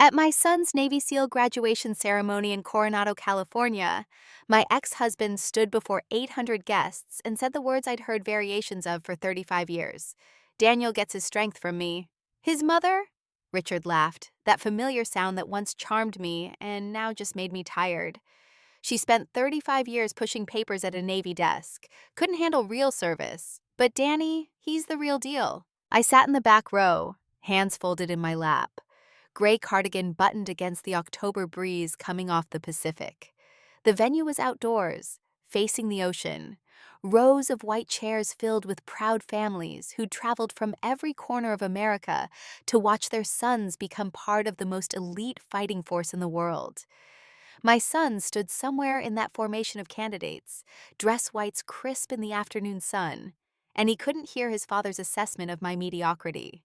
At my son's Navy SEAL graduation ceremony in Coronado, California, my ex-husband stood before 800 guests and said the words I'd heard variations of for 35 years. Daniel gets his strength from me. His mother? Richard laughed, that familiar sound that once charmed me and now just made me tired. She spent 35 years pushing papers at a Navy desk, couldn't handle real service. But Danny, he's the real deal. I sat in the back row, hands folded in my lap. Gray cardigan buttoned against the October breeze coming off the Pacific. The venue was outdoors, facing the ocean. Rows of white chairs filled with proud families who'd traveled from every corner of America to watch their sons become part of the most elite fighting force in the world. My son stood somewhere in that formation of candidates, dress whites crisp in the afternoon sun, and he couldn't hear his father's assessment of my mediocrity.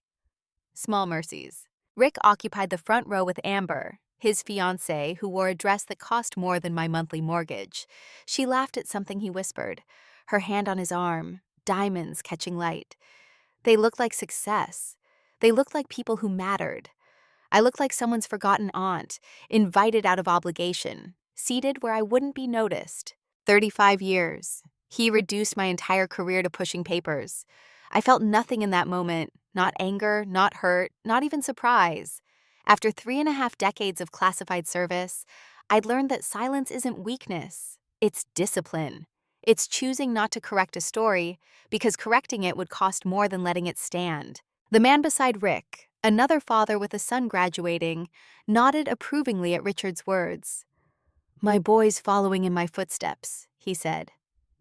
Small mercies. Rick occupied the front row with Amber, his fiancée, who wore a dress that cost more than my monthly mortgage. She laughed at something he whispered, her hand on his arm, diamonds catching light. They looked like success. They looked like people who mattered. I looked like someone's forgotten aunt, invited out of obligation, seated where I wouldn't be noticed. 35 years. He reduced my entire career to pushing papers. I felt nothing in that moment, not anger, not hurt, not even surprise. After 3.5 decades of classified service, I'd learned that silence isn't weakness, it's discipline. It's choosing not to correct a story because correcting it would cost more than letting it stand. The man beside Rick, another father with a son graduating, nodded approvingly at Richard's words. "My boy's following in my footsteps," he said.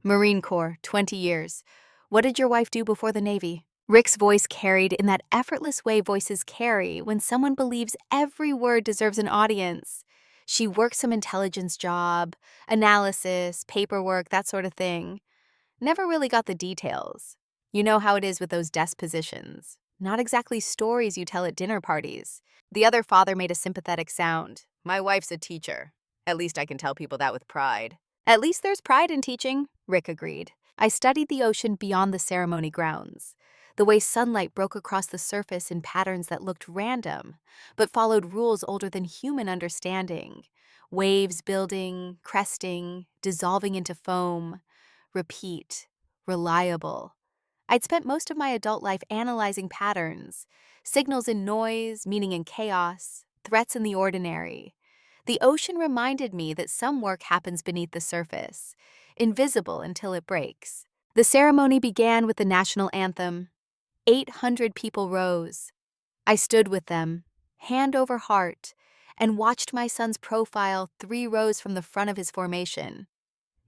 "Marine Corps, 20 years. What did your wife do before the Navy?" Rick's voice carried in that effortless way voices carry when someone believes every word deserves an audience. She worked some intelligence job, analysis, paperwork, that sort of thing. Never really got the details. You know how it is with those desk positions. Not exactly stories you tell at dinner parties. The other father made a sympathetic sound. "My wife's a teacher. At least I can tell people that with pride." "At least there's pride in teaching," Rick agreed. I studied the ocean beyond the ceremony grounds. The way sunlight broke across the surface in patterns that looked random, but followed rules older than human understanding. Waves building, cresting, dissolving into foam. Repeat. Reliable. I'd spent most of my adult life analyzing patterns, signals in noise, meaning in chaos, threats in the ordinary. The ocean reminded me that some work happens beneath the surface, invisible until it breaks. The ceremony began with the national anthem. 800 people rose. I stood with them, hand over heart, and watched my son's profile 3 rows from the front of his formation.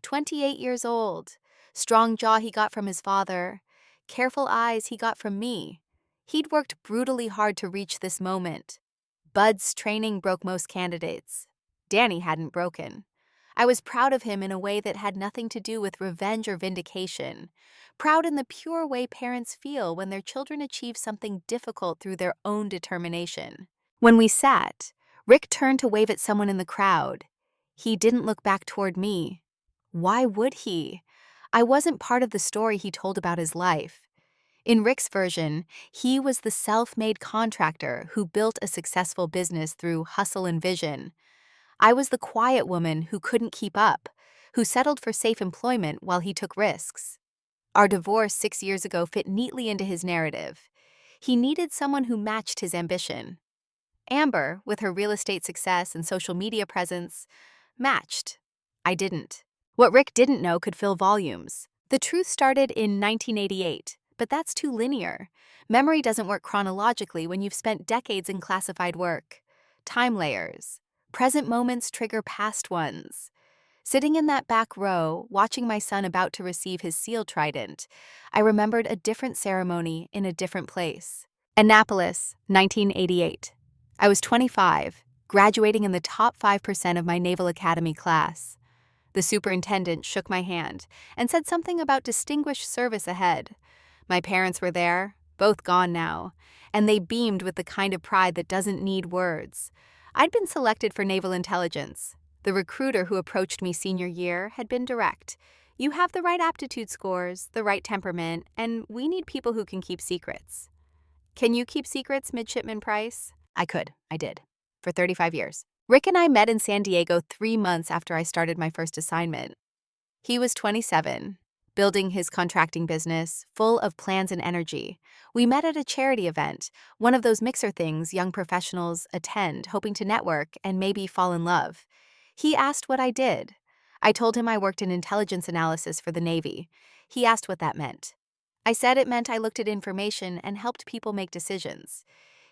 28 years old, strong jaw he got from his father, careful eyes he got from me. He'd worked brutally hard to reach this moment. Bud's training broke most candidates. Danny hadn't broken. I was proud of him in a way that had nothing to do with revenge or vindication. Proud in the pure way parents feel when their children achieve something difficult through their own determination. When we sat, Rick turned to wave at someone in the crowd. He didn't look back toward me. Why would he? I wasn't part of the story he told about his life. In Rick's version, he was the self-made contractor who built a successful business through hustle and vision. I was the quiet woman who couldn't keep up, who settled for safe employment while he took risks. Our divorce 6 years ago fit neatly into his narrative. He needed someone who matched his ambition. Amber, with her real estate success and social media presence, matched. I didn't. What Rick didn't know could fill volumes. The truth started in 1988, but that's too linear. Memory doesn't work chronologically when you've spent decades in classified work. Time layers. Present moments trigger past ones. Sitting in that back row, watching my son about to receive his SEAL trident, I remembered a different ceremony in a different place. Annapolis, 1988. I was 25, graduating in the top 5% of my Naval Academy class. The superintendent shook my hand and said something about distinguished service ahead. My parents were there, both gone now, and they beamed with the kind of pride that doesn't need words. I'd been selected for naval intelligence. The recruiter who approached me senior year had been direct. "You have the right aptitude scores, the right temperament, and we need people who can keep secrets." "Can you keep secrets, Midshipman Price?" I could. I did. for 35 years. Rick and I met in San Diego 3 months after I started my first assignment. He was 27, building his contracting business, full of plans and energy. We met at a charity event, one of those mixer things young professionals attend, hoping to network and maybe fall in love. He asked what I did. I told him I worked in intelligence analysis for the Navy. He asked what that meant. I said it meant I looked at information and helped people make decisions.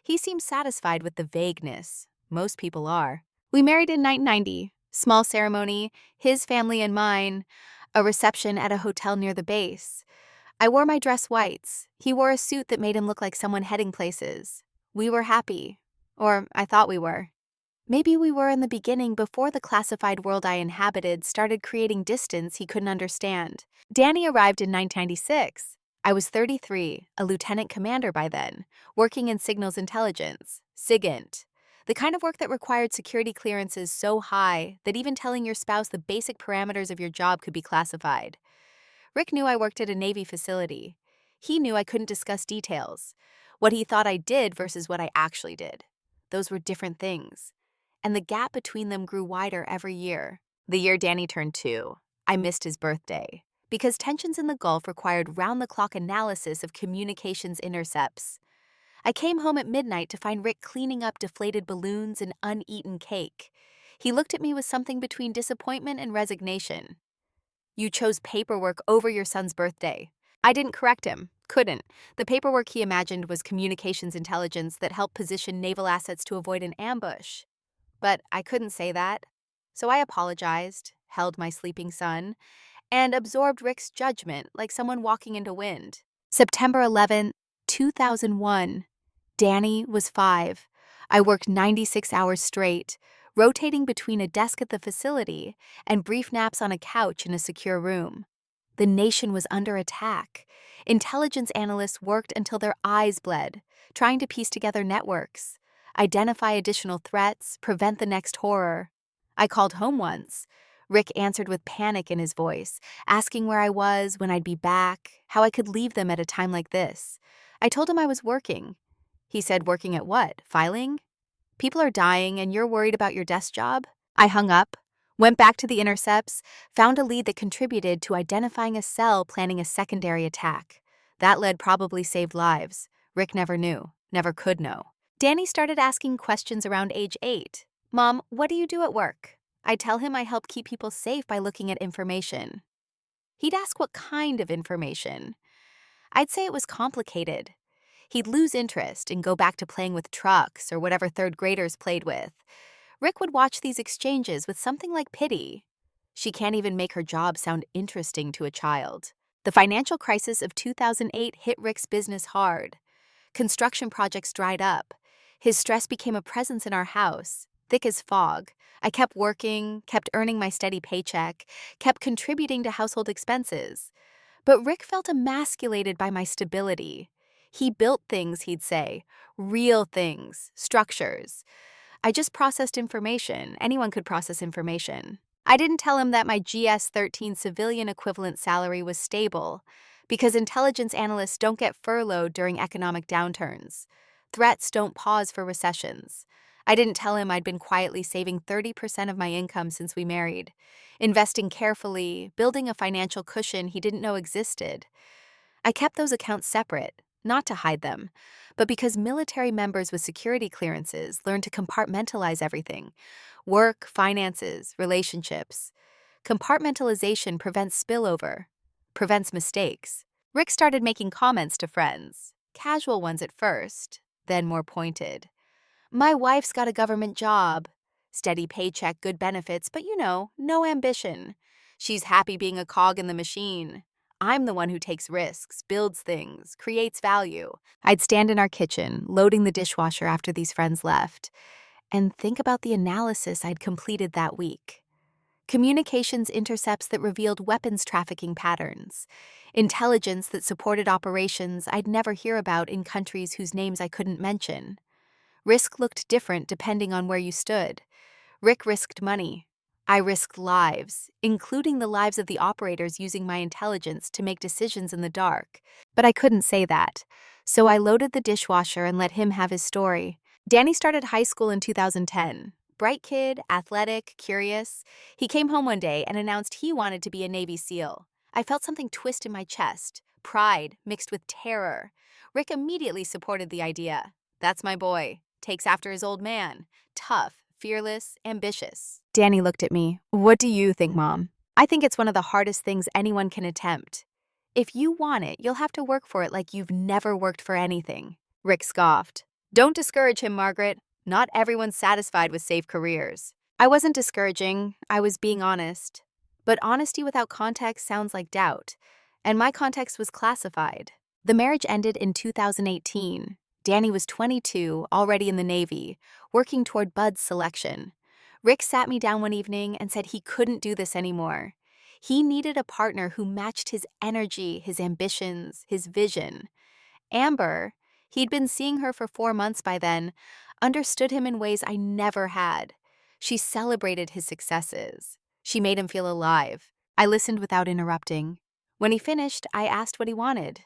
He seemed satisfied with the vagueness. Most people are. We married in 1990. Small ceremony, his family and mine, a reception at a hotel near the base. I wore my dress whites. He wore a suit that made him look like someone heading places. We were happy. Or I thought we were. Maybe we were in the beginning before the classified world I inhabited started creating distance he couldn't understand. Danny arrived in 1996. I was 33, a lieutenant commander by then, working in signals intelligence, SIGINT, the kind of work that required security clearances so high that even telling your spouse the basic parameters of your job could be classified. Rick knew I worked at a Navy facility. He knew I couldn't discuss details, what he thought I did versus what I actually did. Those were different things. And the gap between them grew wider every year. The year Danny turned 2, I missed his birthday, because tensions in the Gulf required round-the-clock analysis of communications intercepts. I came home at midnight to find Rick cleaning up deflated balloons and uneaten cake. He looked at me with something between disappointment and resignation. You chose paperwork over your son's birthday. I didn't correct him. Couldn't. The paperwork he imagined was communications intelligence that helped position naval assets to avoid an ambush. But I couldn't say that. So I apologized, held my sleeping son, and absorbed Rick's judgment like someone walking into wind. September 11, 2001. Danny was 5. I worked 96 hours straight, rotating between a desk at the facility and brief naps on a couch in a secure room. The nation was under attack. Intelligence analysts worked until their eyes bled, trying to piece together networks, identify additional threats, prevent the next horror. I called home once. Rick answered with panic in his voice, asking where I was, when I'd be back, how I could leave them at a time like this. I told him I was working. He said, working at what? Filing? People are dying and you're worried about your desk job? I hung up, went back to the intercepts, found a lead that contributed to identifying a cell planning a secondary attack. That lead probably saved lives. Rick never knew, never could know. Danny started asking questions around age 8. Mom, what do you do at work? I'd tell him I help keep people safe by looking at information. He'd ask what kind of information. I'd say it was complicated. He'd lose interest and go back to playing with trucks or whatever third graders played with. Rick would watch these exchanges with something like pity. She can't even make her job sound interesting to a child. The financial crisis of 2008 hit Rick's business hard. Construction projects dried up. His stress became a presence in our house, thick as fog. I kept working, kept earning my steady paycheck, kept contributing to household expenses. But Rick felt emasculated by my stability. He built things, he'd say, real things, structures. I just processed information. Anyone could process information. I didn't tell him that my GS-13 civilian equivalent salary was stable, because intelligence analysts don't get furloughed during economic downturns. Threats don't pause for recessions. I didn't tell him I'd been quietly saving 30% of my income since we married, investing carefully, building a financial cushion he didn't know existed. I kept those accounts separate, not to hide them, but because military members with security clearances learn to compartmentalize everything: work, finances, relationships. Compartmentalization prevents spillover, prevents mistakes. Rick started making comments to friends, casual ones at first, then more pointed. My wife's got a government job. Steady paycheck, good benefits, but no ambition. She's happy being a cog in the machine. I'm the one who takes risks, builds things, creates value. I'd stand in our kitchen, loading the dishwasher after these friends left, and think about the analysis I'd completed that week. Communications intercepts that revealed weapons trafficking patterns, intelligence that supported operations I'd never hear about in countries whose names I couldn't mention. Risk looked different depending on where you stood. Rick risked money. I risked lives, including the lives of the operators using my intelligence to make decisions in the dark. But I couldn't say that, so I loaded the dishwasher and let him have his story. Danny started high school in 2010. Bright kid, athletic, curious. He came home one day and announced he wanted to be a Navy SEAL. I felt something twist in my chest, pride mixed with terror. Rick immediately supported the idea. That's my boy. Takes after his old man. Tough, fearless, ambitious. Danny looked at me. What do you think, Mom? I think it's one of the hardest things anyone can attempt. If you want it, you'll have to work for it like you've never worked for anything. Rick scoffed. Don't discourage him, Margaret. Not everyone's satisfied with safe careers. I wasn't discouraging, I was being honest. But honesty without context sounds like doubt, and my context was classified. The marriage ended in 2018. Danny was 22, already in the Navy, working toward Bud's selection. Rick sat me down one evening and said he couldn't do this anymore. He needed a partner who matched his energy, his ambitions, his vision. Amber, he'd been seeing her for 4 months by then, understood him in ways I never had. She celebrated his successes. She made him feel alive. I listened without interrupting. When he finished, I asked what he wanted.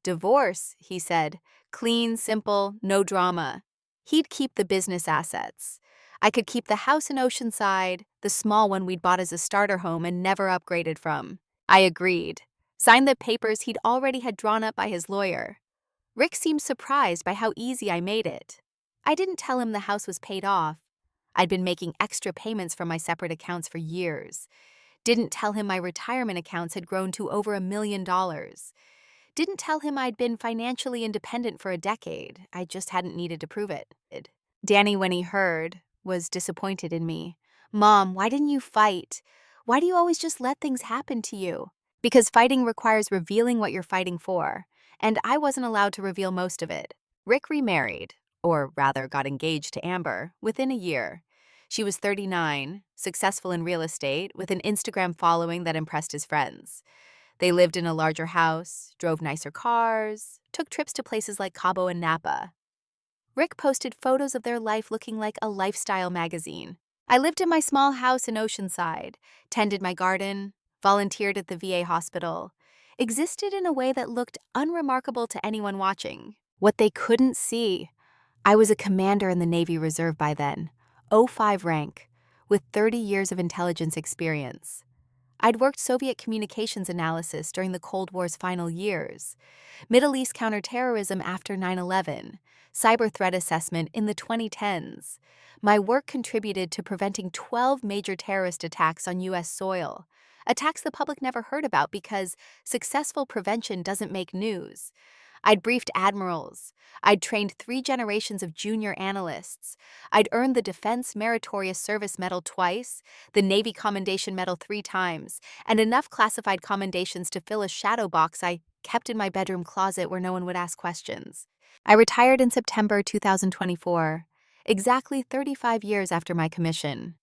Divorce, he said. Clean, simple, no drama. He'd keep the business assets. I could keep the house in Oceanside, the small one we'd bought as a starter home and never upgraded from. I agreed. Signed the papers he'd already had drawn up by his lawyer. Rick seemed surprised by how easy I made it. I didn't tell him the house was paid off. I'd been making extra payments from my separate accounts for years. Didn't tell him my retirement accounts had grown to over $1 million. Didn't tell him I'd been financially independent for a decade. I just hadn't needed to prove it. Danny, when he heard, was disappointed in me. Mom, why didn't you fight? Why do you always just let things happen to you? Because fighting requires revealing what you're fighting for, and I wasn't allowed to reveal most of it. Rick remarried, or rather got engaged to Amber, within a year. She was 39, successful in real estate, with an Instagram following that impressed his friends. They lived in a larger house, drove nicer cars, took trips to places like Cabo and Napa. Rick posted photos of their life looking like a lifestyle magazine. I lived in my small house in Oceanside, tended my garden, volunteered at the VA hospital, existed in a way that looked unremarkable to anyone watching. What they couldn't see, I was a commander in the Navy Reserve by then, 05 rank, with 30 years of intelligence experience. I'd worked Soviet communications analysis during the Cold War's final years, Middle East counterterrorism after 9/11, cyber threat assessment in the 2010s. My work contributed to preventing 12 major terrorist attacks on U.S. soil, attacks the public never heard about because successful prevention doesn't make news. I'd briefed admirals. I'd trained 3 generations of junior analysts. I'd earned the Defense Meritorious Service Medal twice, the Navy Commendation Medal 3 times, and enough classified commendations to fill a shadow box I kept in my bedroom closet where no one would ask questions. I retired in September 2024, exactly 35 years after my commission.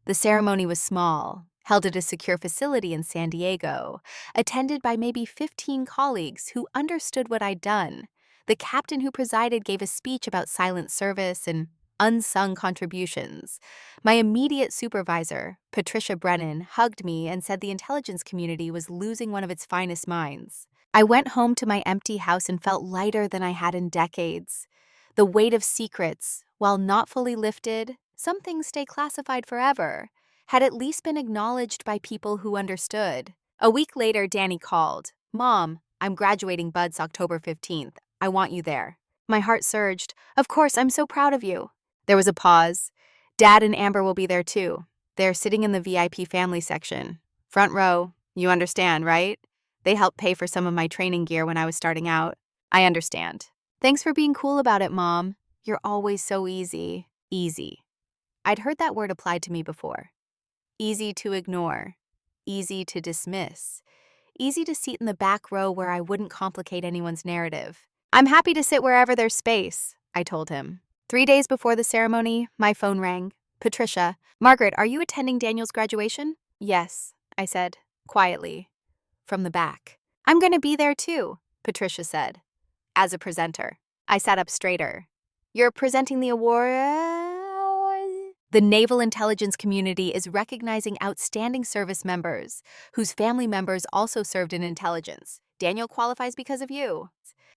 The ceremony was small, held at a secure facility in San Diego, attended by maybe 15 colleagues who understood what I'd done. The captain who presided gave a speech about silent service and unsung contributions. My immediate supervisor, Patricia Brennan, hugged me and said the intelligence community was losing one of its finest minds. I went home to my empty house and felt lighter than I had in decades. The weight of secrets, while not fully lifted, some things stay classified forever, had at least been acknowledged by people who understood. A week later, Danny called. Mom, I'm graduating Bud's October 15th. I want you there. My heart surged. Of course, I'm so proud of you. There was a pause. Dad and Amber will be there too. They're sitting in the VIP family section. Front row. You understand, right? They helped pay for some of my training gear when I was starting out. I understand. Thanks for being cool about it, Mom. You're always so easy. Easy. I'd heard that word applied to me before. Easy to ignore. Easy to dismiss. Easy to seat in the back row where I wouldn't complicate anyone's narrative. I'm happy to sit wherever there's space, I told him. 3 days before the ceremony, my phone rang. Patricia, Margaret, are you attending Daniel's graduation? Yes, I said, quietly, from the back. I'm going to be there too, Patricia said, as a presenter. I sat up straighter. You're presenting the award? The naval intelligence community is recognizing outstanding service members whose family members also served in intelligence. Daniel qualifies because of you.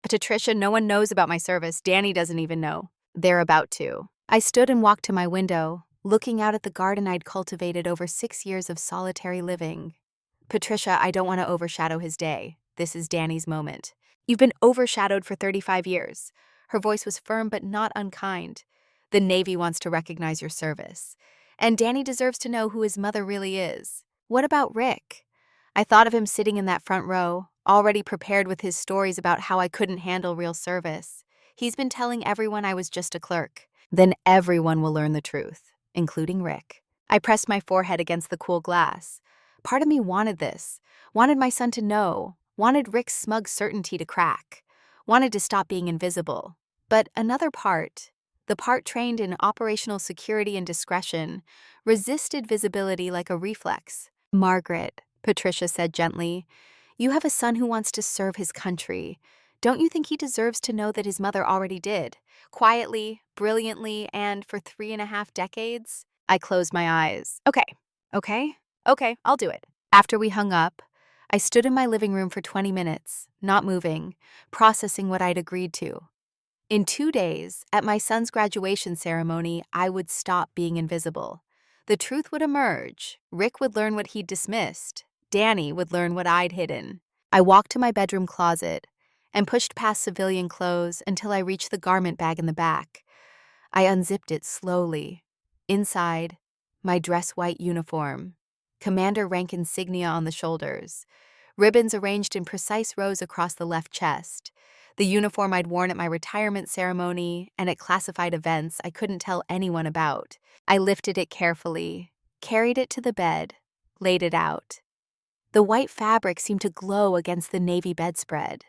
Patricia, no one knows about my service. Danny doesn't even know. They're about to. I stood and walked to my window, looking out at the garden I'd cultivated over 6 years of solitary living. Patricia, I don't want to overshadow his day. This is Danny's moment. You've been overshadowed for 35 years. Her voice was firm but not unkind. The Navy wants to recognize your service. And Danny deserves to know who his mother really is. What about Rick? I thought of him sitting in that front row, already prepared with his stories about how I couldn't handle real service. He's been telling everyone I was just a clerk. Then everyone will learn the truth, including Rick. I pressed my forehead against the cool glass. Part of me wanted this, wanted my son to know, wanted Rick's smug certainty to crack, wanted to stop being invisible. But another part, the part trained in operational security and discretion, resisted visibility like a reflex. Margaret, Patricia said gently, you have a son who wants to serve his country. Don't you think he deserves to know that his mother already did? Quietly, brilliantly, and for 3.5 decades? I closed my eyes. Okay, I'll do it. After we hung up, I stood in my living room for 20 minutes, not moving, processing what I'd agreed to. In 2 days, at my son's graduation ceremony, I would stop being invisible. The truth would emerge. Rick would learn what he'd dismissed. Danny would learn what I'd hidden. I walked to my bedroom closet and pushed past civilian clothes until I reached the garment bag in the back. I unzipped it slowly. Inside, my dress white uniform, commander rank insignia on the shoulders, ribbons arranged in precise rows across the left chest, the uniform I'd worn at my retirement ceremony and at classified events I couldn't tell anyone about. I lifted it carefully, carried it to the bed, laid it out. The white fabric seemed to glow against the navy bedspread.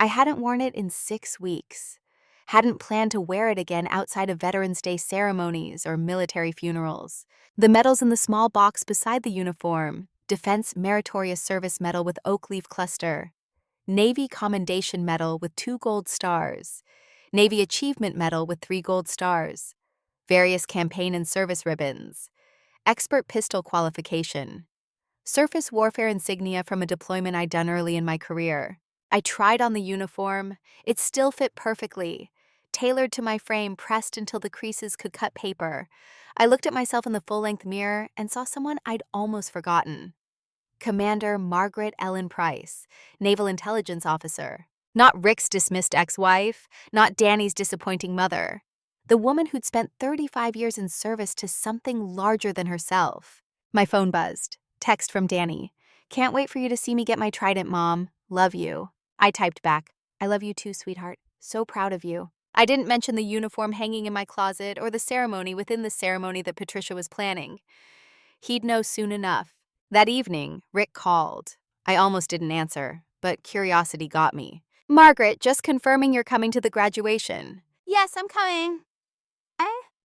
I hadn't worn it in 6 weeks, hadn't planned to wear it again outside of Veterans Day ceremonies or military funerals. The medals in the small box beside the uniform, Defense Meritorious Service Medal with oak leaf cluster, Navy Commendation Medal with 2 gold stars, Navy Achievement Medal with 3 gold stars, various campaign and service ribbons, expert pistol qualification, surface warfare insignia from a deployment I'd done early in my career. I tried on the uniform. It still fit perfectly, tailored to my frame, pressed until the creases could cut paper. I looked at myself in the full-length mirror and saw someone I'd almost forgotten. Commander Margaret Ellen Price, Naval Intelligence Officer. Not Rick's dismissed ex-wife, not Danny's disappointing mother. The woman who'd spent 35 years in service to something larger than herself. My phone buzzed. Text from Danny. Can't wait for you to see me get my trident, Mom. Love you. I typed back. I love you too, sweetheart. So proud of you. I didn't mention the uniform hanging in my closet or the ceremony within the ceremony that Patricia was planning. He'd know soon enough. That evening, Rick called. I almost didn't answer, but curiosity got me. Margaret, just confirming you're coming to the graduation. Yes, I'm coming.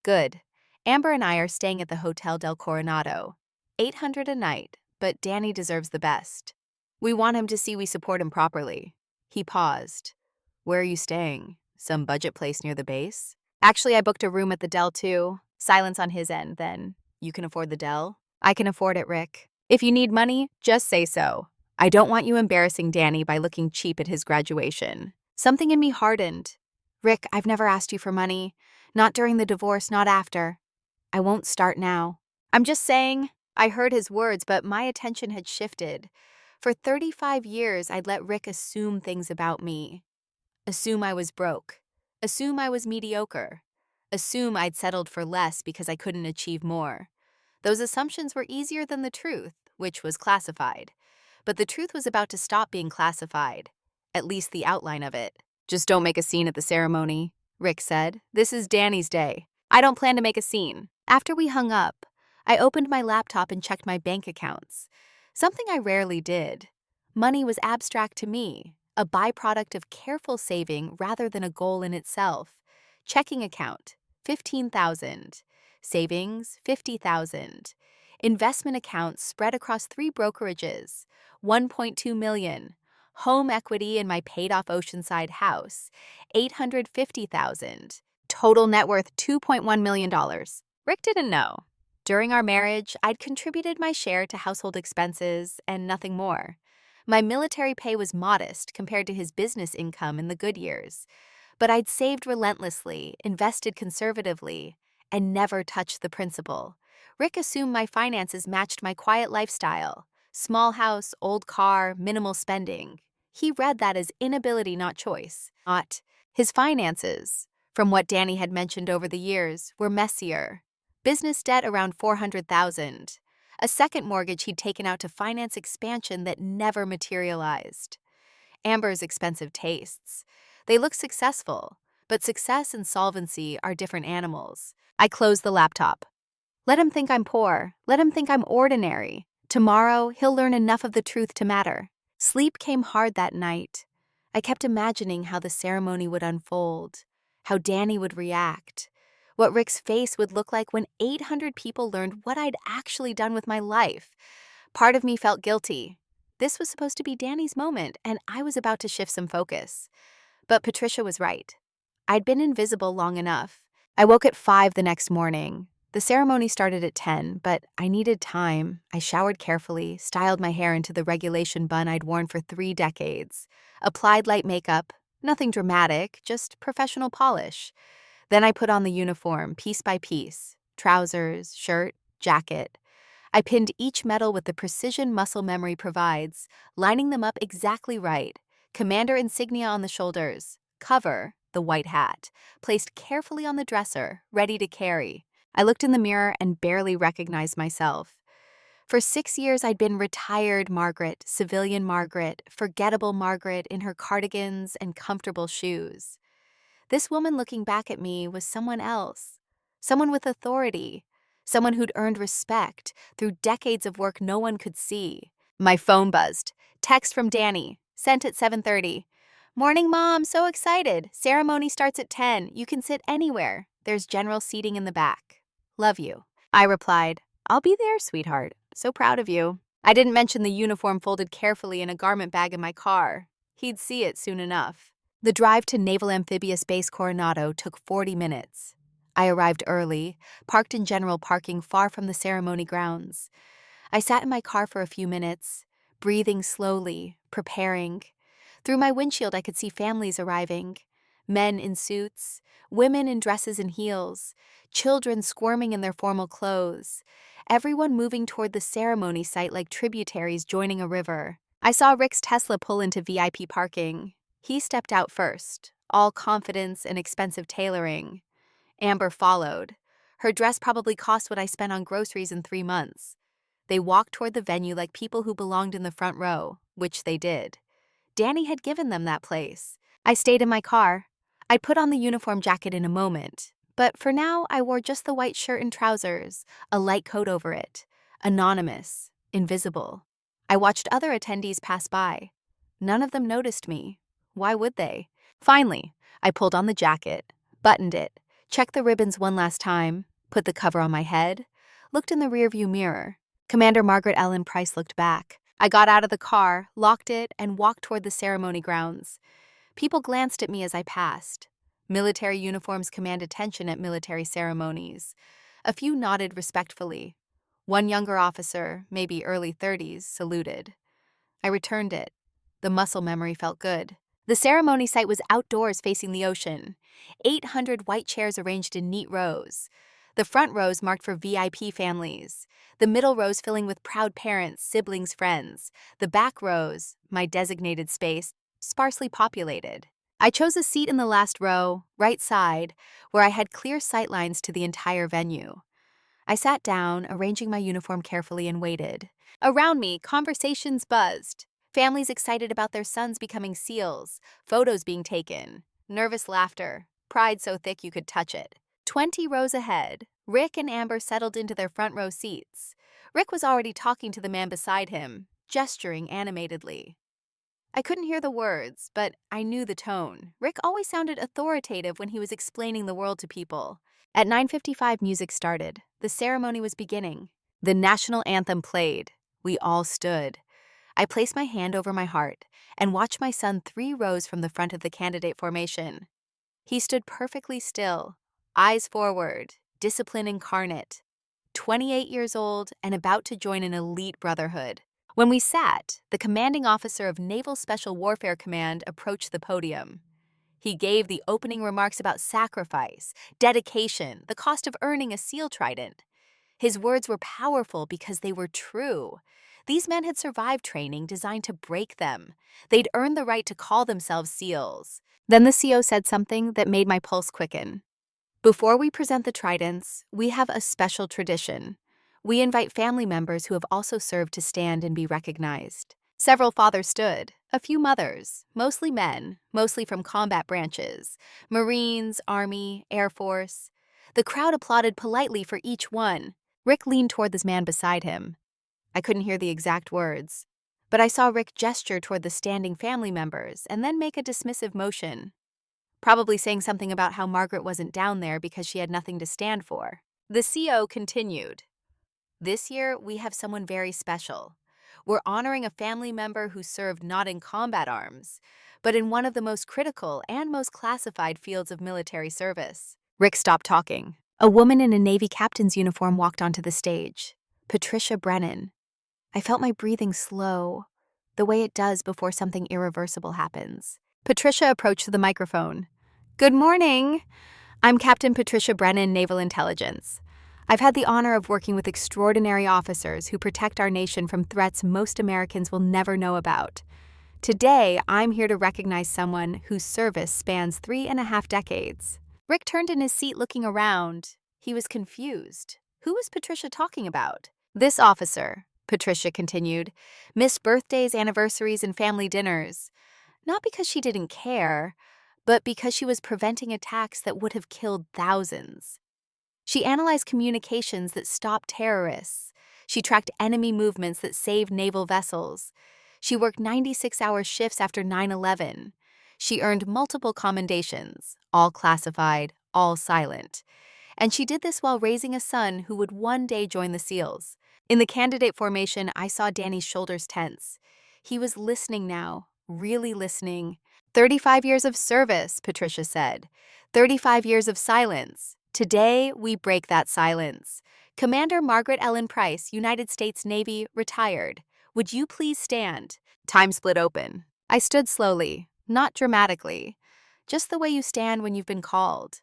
Good. Amber and I are staying at the Hotel del Coronado. $800 a night, but Danny deserves the best. We want him to see we support him properly. He paused. Where are you staying? Some budget place near the base? Actually, I booked a room at the Del too. Silence on his end, then. You can afford the Del? I can afford it, Rick. If you need money, just say so. I don't want you embarrassing Danny by looking cheap at his graduation. Something in me hardened. Rick, I've never asked you for money. Not during the divorce, not after. I won't start now. I'm just saying. I heard his words, but my attention had shifted. For 35 years, I'd let Rick assume things about me. Assume I was broke. Assume I was mediocre. Assume I'd settled for less because I couldn't achieve more. Those assumptions were easier than the truth, which was classified. But the truth was about to stop being classified, at least the outline of it. Just don't make a scene at the ceremony, Rick said. This is Danny's day. I don't plan to make a scene. After we hung up, I opened my laptop and checked my bank accounts. Something I rarely did. Money was abstract to me, a byproduct of careful saving rather than a goal in itself. Checking account, $15,000. Savings, $50,000. Investment accounts spread across 3 brokerages, $1.2 million. Home equity in my paid-off Oceanside house, $850,000. Total net worth $2.1 million. Rick didn't know. During our marriage, I'd contributed my share to household expenses and nothing more. My military pay was modest compared to his business income in the good years. But I'd saved relentlessly, invested conservatively, and never touched the principal. Rick assumed my finances matched my quiet lifestyle. Small house, old car, minimal spending. He read that as inability, not choice. Not his finances, from what Danny had mentioned over the years, were messier. Business debt around $400,000. A second mortgage he'd taken out to finance expansion that never materialized. Amber's expensive tastes. They look successful, but success and solvency are different animals. I closed the laptop. Let him think I'm poor. Let him think I'm ordinary. Tomorrow, he'll learn enough of the truth to matter. Sleep came hard that night. I kept imagining how the ceremony would unfold, how Danny would react, what Rick's face would look like when 800 people learned what I'd actually done with my life. Part of me felt guilty. This was supposed to be Danny's moment, and I was about to shift some focus. But Patricia was right. I'd been invisible long enough. I woke at 5 the next morning. The ceremony started at 10, but I needed time. I showered carefully, styled my hair into the regulation bun I'd worn for 3 decades, applied light makeup, nothing dramatic, just professional polish. Then I put on the uniform, piece by piece, trousers, shirt, jacket. I pinned each medal with the precision muscle memory provides, lining them up exactly right. Commander insignia on the shoulders, cover, the white hat, placed carefully on the dresser, ready to carry. I looked in the mirror and barely recognized myself. For 6 years, I'd been retired Margaret, civilian Margaret, forgettable Margaret in her cardigans and comfortable shoes. This woman looking back at me was someone else, someone with authority, someone who'd earned respect through decades of work no one could see. My phone buzzed. Text from Danny, sent at 7:30. Morning, Mom, so excited. Ceremony starts at 10. You can sit anywhere. There's general seating in the back. Love you. I replied, I'll be there, sweetheart. So proud of you. I didn't mention the uniform folded carefully in a garment bag in my car. He'd see it soon enough. The drive to Naval Amphibious Base Coronado took 40 minutes. I arrived early, parked in general parking far from the ceremony grounds. I sat in my car for a few minutes, breathing slowly, preparing. Through my windshield, I could see families arriving. Men in suits, women in dresses and heels, children squirming in their formal clothes. Everyone moving toward the ceremony site like tributaries joining a river. I saw Rick's Tesla pull into VIP parking. He stepped out first, all confidence and expensive tailoring. Amber followed. Her dress probably cost what I spent on groceries in 3 months. They walked toward the venue like people who belonged in the front row, which they did. Danny had given them that place. I stayed in my car. I'd put on the uniform jacket in a moment, but for now I wore just the white shirt and trousers, a light coat over it. Anonymous, invisible. I watched other attendees pass by. None of them noticed me. Why would they? Finally, I pulled on the jacket, buttoned it, checked the ribbons one last time, put the cover on my head, looked in the rearview mirror. Commander Margaret Ellen Price looked back. I got out of the car, locked it, and walked toward the ceremony grounds. People glanced at me as I passed. Military uniforms command attention at military ceremonies. A few nodded respectfully. One younger officer, maybe early 30s, saluted. I returned it. The muscle memory felt good. The ceremony site was outdoors facing the ocean. 800 white chairs arranged in neat rows. The front rows marked for VIP families. The middle rows filling with proud parents, siblings, friends. The back rows, my designated space, sparsely populated. I chose a seat in the last row, right side, where I had clear sightlines to the entire venue. I sat down, arranging my uniform carefully, and waited. Around me, conversations buzzed. Families excited about their sons becoming SEALs, photos being taken, nervous laughter, pride so thick you could touch it. 20 rows ahead, Rick and Amber settled into their front row seats. Rick was already talking to the man beside him, gesturing animatedly. I couldn't hear the words, but I knew the tone. Rick always sounded authoritative when he was explaining the world to people. At 9:55, music started. The ceremony was beginning. The national anthem played. We all stood. I placed my hand over my heart and watched my son 3 rows from the front of the candidate formation. He stood perfectly still, eyes forward, discipline incarnate. 28 years old and about to join an elite brotherhood. When we sat, the commanding officer of Naval Special Warfare Command approached the podium. He gave the opening remarks about sacrifice, dedication, the cost of earning a SEAL trident. His words were powerful because they were true. These men had survived training designed to break them. They'd earned the right to call themselves SEALs. Then the CO said something that made my pulse quicken. Before we present the tridents, we have a special tradition. We invite family members who have also served to stand and be recognized. Several fathers stood, a few mothers, mostly men, mostly from combat branches, Marines, Army, Air Force. The crowd applauded politely for each one. Rick leaned toward this man beside him. I couldn't hear the exact words, but I saw Rick gesture toward the standing family members and then make a dismissive motion, probably saying something about how Margaret wasn't down there because she had nothing to stand for. The CO continued. This year, we have someone very special. We're honoring a family member who served not in combat arms, but in one of the most critical and most classified fields of military service. Rick stopped talking. A woman in a Navy captain's uniform walked onto the stage. Patricia Brennan. I felt my breathing slow, the way it does before something irreversible happens. Patricia approached the microphone. Good morning. I'm Captain Patricia Brennan, Naval Intelligence. I've had the honor of working with extraordinary officers who protect our nation from threats most Americans will never know about. Today, I'm here to recognize someone whose service spans 3.5 decades. Rick turned in his seat looking around. He was confused. Who was Patricia talking about? This officer, Patricia continued, missed birthdays, anniversaries, and family dinners. Not because she didn't care, but because she was preventing attacks that would have killed thousands. She analyzed communications that stopped terrorists. She tracked enemy movements that saved naval vessels. She worked 96-hour shifts after 9/11. She earned multiple commendations, all classified, all silent. And she did this while raising a son who would one day join the SEALs. In the candidate formation, I saw Danny's shoulders tense. He was listening now, really listening. 35 years of service, Patricia said. 35 years of silence. Today, we break that silence. Commander Margaret Ellen Price, United States Navy, retired. Would you please stand? Time split open. I stood slowly, not dramatically, just the way you stand when you've been called.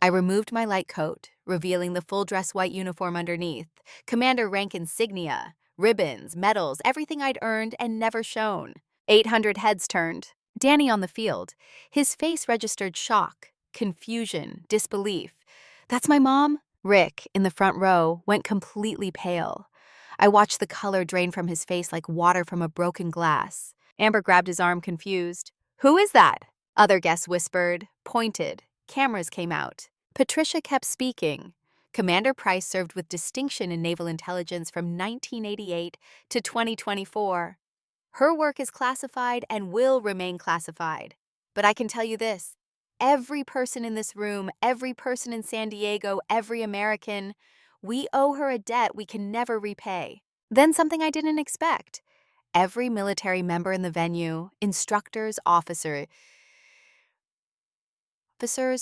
I removed my light coat, revealing the full-dress white uniform underneath, commander rank insignia, ribbons, medals, everything I'd earned and never shown. 800 heads turned. Danny on the field. His face registered shock, confusion, disbelief. That's my mom? Rick, in the front row, went completely pale. I watched the color drain from his face like water from a broken glass. Amber grabbed his arm, confused. Who is that? Other guests whispered, pointed. Cameras came out. Patricia kept speaking. Commander Price served with distinction in naval intelligence from 1988 to 2024. Her work is classified and will remain classified. But I can tell you this. Every person in this room, every person in San Diego, every American, we owe her a debt we can never repay. Then something I didn't expect. Every military member in the venue, instructors, officers,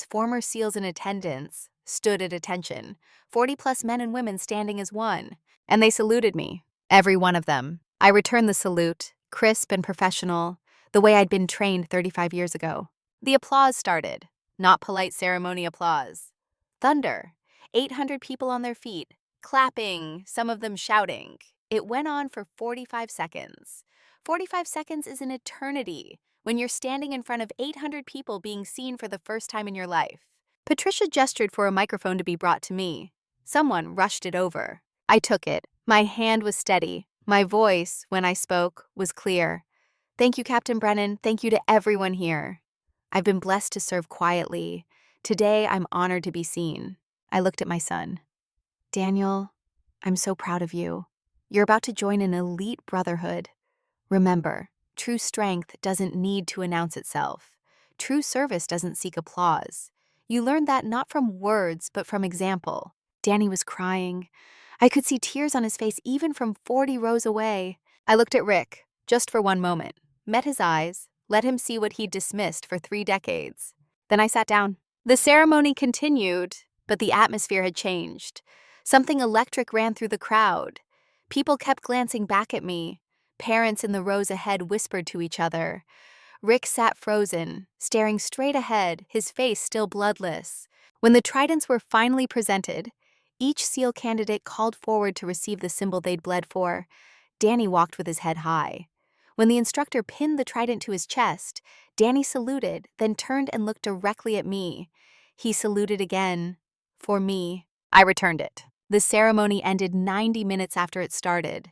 former SEALs in attendance, stood at attention, 40-plus men and women standing as one. And they saluted me, every one of them. I returned the salute, crisp and professional, the way I'd been trained 35 years ago. The applause started, not polite ceremony applause. Thunder, 800 people on their feet, clapping, some of them shouting. It went on for 45 seconds. 45 seconds is an eternity when you're standing in front of 800 people being seen for the first time in your life. Patricia gestured for a microphone to be brought to me. Someone rushed it over. I took it. My hand was steady. My voice, when I spoke, was clear. Thank you, Captain Brennan. Thank you to everyone here. I've been blessed to serve quietly. Today, I'm honored to be seen. I looked at my son. Daniel, I'm so proud of you. You're about to join an elite brotherhood. Remember, true strength doesn't need to announce itself. True service doesn't seek applause. You learn that not from words, but from example. Danny was crying. I could see tears on his face even from 40 rows away. I looked at Rick, just for one moment, met his eyes, let him see what he'd dismissed for 3 decades. Then I sat down. The ceremony continued, but the atmosphere had changed. Something electric ran through the crowd. People kept glancing back at me. Parents in the rows ahead whispered to each other. Rick sat frozen, staring straight ahead, his face still bloodless. When the tridents were finally presented, each SEAL candidate called forward to receive the symbol they'd bled for. Danny walked with his head high. When the instructor pinned the trident to his chest, Danny saluted, then turned and looked directly at me. He saluted again. For me. I returned it. The ceremony ended 90 minutes after it started.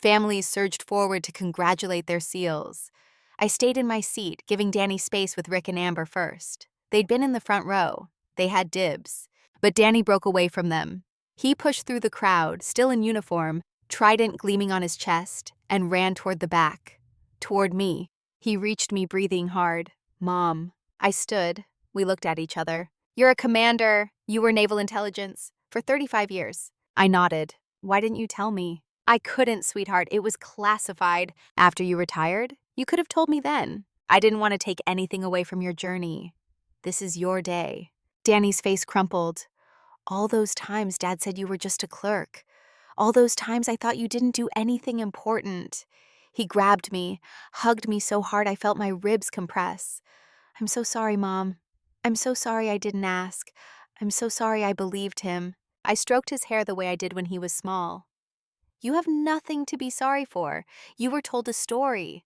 Families surged forward to congratulate their SEALs. I stayed in my seat, giving Danny space with Rick and Amber first. They'd been in the front row. They had dibs. But Danny broke away from them. He pushed through the crowd, still in uniform, trident gleaming on his chest, and ran toward the back. Toward me. He reached me, breathing hard. Mom. I stood. We looked at each other. You're a commander. You were naval intelligence. For 35 years. I nodded. Why didn't you tell me? I couldn't, sweetheart. It was classified. After you retired? You could have told me then. I didn't want to take anything away from your journey. This is your day. Danny's face crumpled. All those times Dad said you were just a clerk. All those times I thought you didn't do anything important. He grabbed me, hugged me so hard I felt my ribs compress. I'm so sorry, Mom. I'm so sorry I didn't ask. I'm so sorry I believed him. I stroked his hair the way I did when he was small. You have nothing to be sorry for. You were told a story.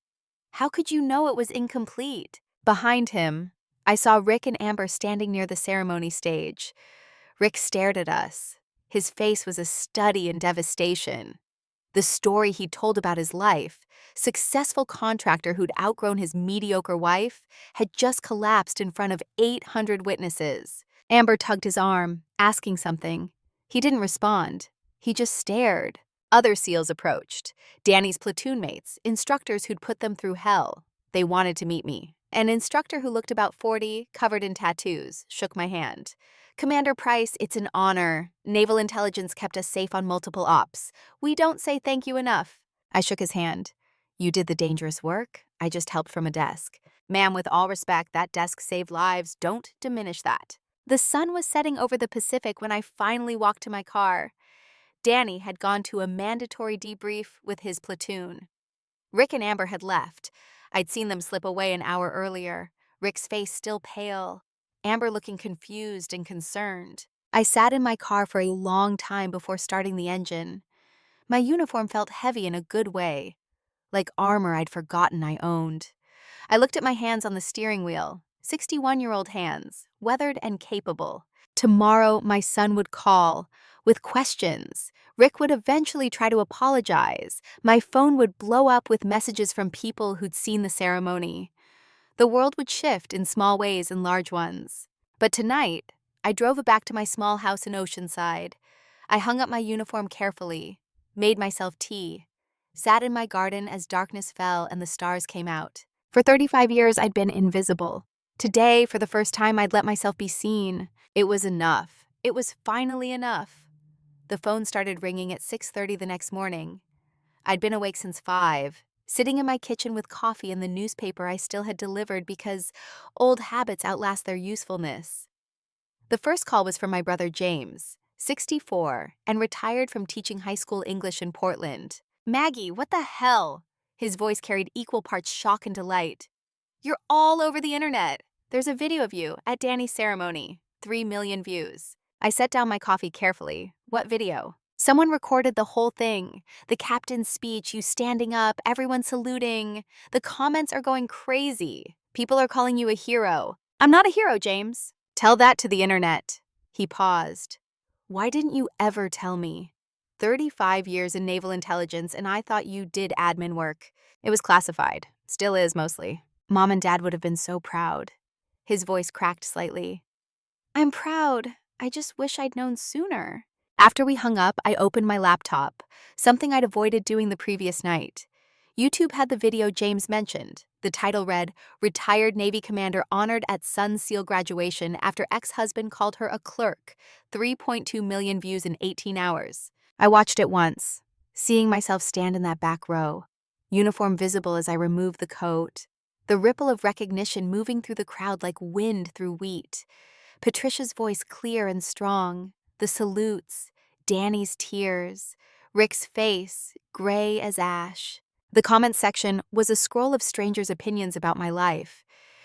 How could you know it was incomplete? Behind him, I saw Rick and Amber standing near the ceremony stage. Rick stared at us. His face was a study in devastation. The story he told about his life, successful contractor who'd outgrown his mediocre wife, had just collapsed in front of 800 witnesses. Amber tugged his arm, asking something. He didn't respond. He just stared. Other SEALs approached. Danny's platoon mates, instructors who'd put them through hell. They wanted to meet me. An instructor who looked about 40, covered in tattoos, shook my hand. Commander Price, it's an honor. Naval intelligence kept us safe on multiple ops. We don't say thank you enough. I shook his hand. You did the dangerous work. I just helped from a desk. Ma'am, with all respect, that desk saved lives. Don't diminish that. The sun was setting over the Pacific when I finally walked to my car. Danny had gone to a mandatory debrief with his platoon. Rick and Amber had left. I'd seen them slip away an hour earlier, Rick's face still pale, Amber looking confused and concerned. I sat in my car for a long time before starting the engine. My uniform felt heavy in a good way, like armor I'd forgotten I owned. I looked at my hands on the steering wheel, 61-year-old hands, weathered and capable. Tomorrow, my son would call with questions. Rick would eventually try to apologize. My phone would blow up with messages from people who'd seen the ceremony. The world would shift in small ways and large ones. But tonight, I drove back to my small house in Oceanside. I hung up my uniform carefully, made myself tea, sat in my garden as darkness fell and the stars came out. For 35 years, I'd been invisible. Today, for the first time, I'd let myself be seen. It was enough. It was finally enough. The phone started ringing at 6:30 the next morning. I'd been awake since 5, sitting in my kitchen with coffee and the newspaper I still had delivered because old habits outlast their usefulness. The first call was from my brother James, 64, and retired from teaching high school English in Portland. Maggie, what the hell? His voice carried equal parts shock and delight. You're all over the internet. There's a video of you at Danny's ceremony. 3 million views. I set down my coffee carefully. What video? Someone recorded the whole thing. The captain's speech, you standing up, everyone saluting. The comments are going crazy. People are calling you a hero. I'm not a hero, James. Tell that to the internet. He paused. Why didn't you ever tell me? 35 years in naval intelligence, and I thought you did admin work. It was classified. Still is, mostly. Mom and Dad would have been so proud. His voice cracked slightly. I'm proud. I just wish I'd known sooner. After we hung up, I opened my laptop, something I'd avoided doing the previous night. YouTube had the video James mentioned. The title read, Retired Navy Commander Honored at Son SEAL Graduation After Ex-Husband Called Her a Clerk. 3.2 million views in 18 hours. I watched it once, seeing myself stand in that back row, uniform visible as I removed the coat, the ripple of recognition moving through the crowd like wind through wheat. Patricia's voice clear and strong, the salutes, Danny's tears, Rick's face, gray as ash. The comments section was a scroll of strangers' opinions about my life.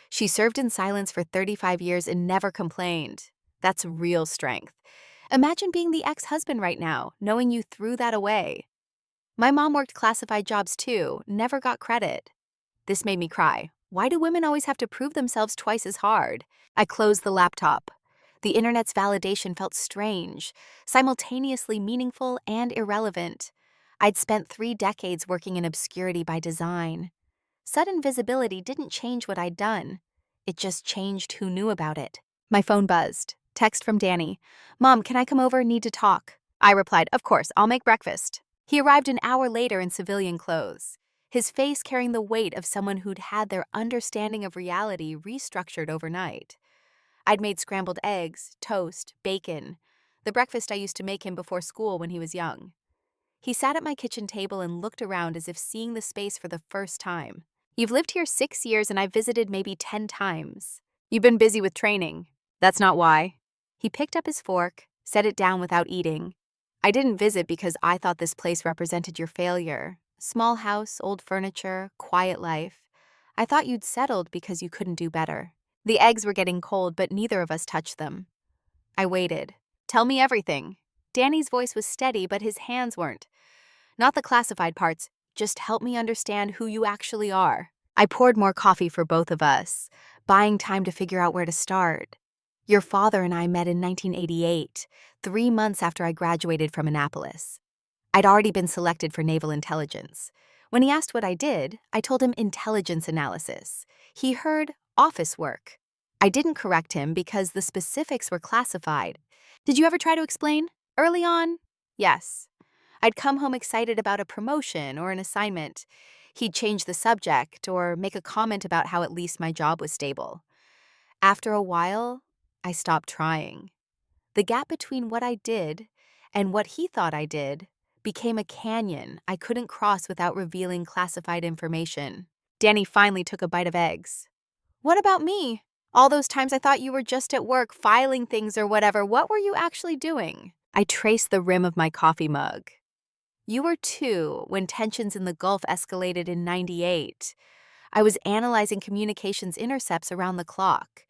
She served in silence for 35 years and never complained. That's real strength. Imagine being the ex-husband right now, knowing you threw that away. My mom worked classified jobs too, never got credit. This made me cry. Why do women always have to prove themselves twice as hard? I closed the laptop. The internet's validation felt strange, simultaneously meaningful and irrelevant. I'd spent 3 decades working in obscurity by design. Sudden visibility didn't change what I'd done. It just changed who knew about it. My phone buzzed. Text from Danny. "Mom, can I come over? Need to talk." I replied, "Of course, I'll make breakfast." He arrived an hour later in civilian clothes, his face carrying the weight of someone who'd had their understanding of reality restructured overnight. I'd made scrambled eggs, toast, bacon, the breakfast I used to make him before school when he was young. He sat at my kitchen table and looked around as if seeing the space for the first time. "You've lived here 6 years and I've visited maybe 10 times. You've been busy with training. That's not why." He picked up his fork, set it down without eating. "I didn't visit because I thought this place represented your failure. Small house, old furniture, quiet life. I thought you'd settled because you couldn't do better." The eggs were getting cold, but neither of us touched them. I waited. "Tell me everything." Danny's voice was steady, but his hands weren't. "Not the classified parts. Just help me understand who you actually are." I poured more coffee for both of us, buying time to figure out where to start. "Your father and I met in 1988, 3 months after I graduated from Annapolis. I'd already been selected for naval intelligence. When he asked what I did, I told him intelligence analysis. He heard office work. I didn't correct him because the specifics were classified. Did you ever try to explain? Early on? Yes. I'd come home excited about a promotion or an assignment. He'd change the subject or make a comment about how at least my job was stable. After a while, I stopped trying. The gap between what I did and what he thought I did became a canyon I couldn't cross without revealing classified information. Danny finally took a bite of eggs. "What about me? All those times I thought you were just at work filing things or whatever, what were you actually doing?" I traced the rim of my coffee mug. "You were 2 when tensions in the Gulf escalated in 98. I was analyzing communications intercepts around the clock.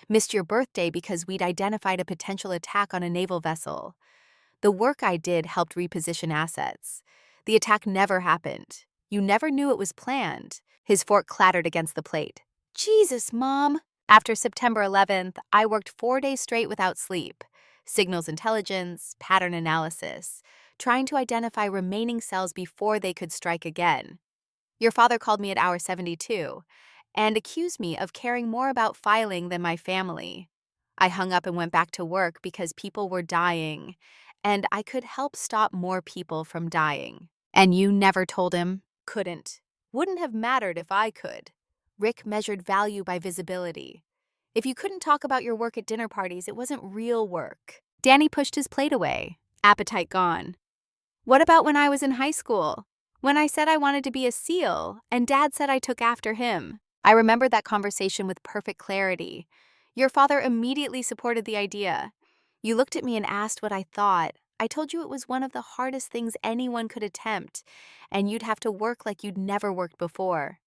Missed your birthday because we'd identified a potential attack on a naval vessel. The work I did helped reposition assets. The attack never happened. You never knew it was planned." His fork clattered against the plate. "Jesus, Mom." After September 11th, I worked 4 days straight without sleep. Signals intelligence, pattern analysis, trying to identify remaining cells before they could strike again. Your father called me at hour 72 and accused me of caring more about filing than my family. I hung up and went back to work because people were dying, and I could help stop more people from dying. "And you never told him?" "Couldn't. Wouldn't have mattered if I could." Rick measured value by visibility. If you couldn't talk about your work at dinner parties, it wasn't real work. Danny pushed his plate away, appetite gone. "What about when I was in high school? When I said I wanted to be a SEAL, and Dad said I took after him." I remembered that conversation with perfect clarity. Your father immediately supported the idea. You looked at me and asked what I thought. I told you it was one of the hardest things anyone could attempt, and you'd have to work like you'd never worked before.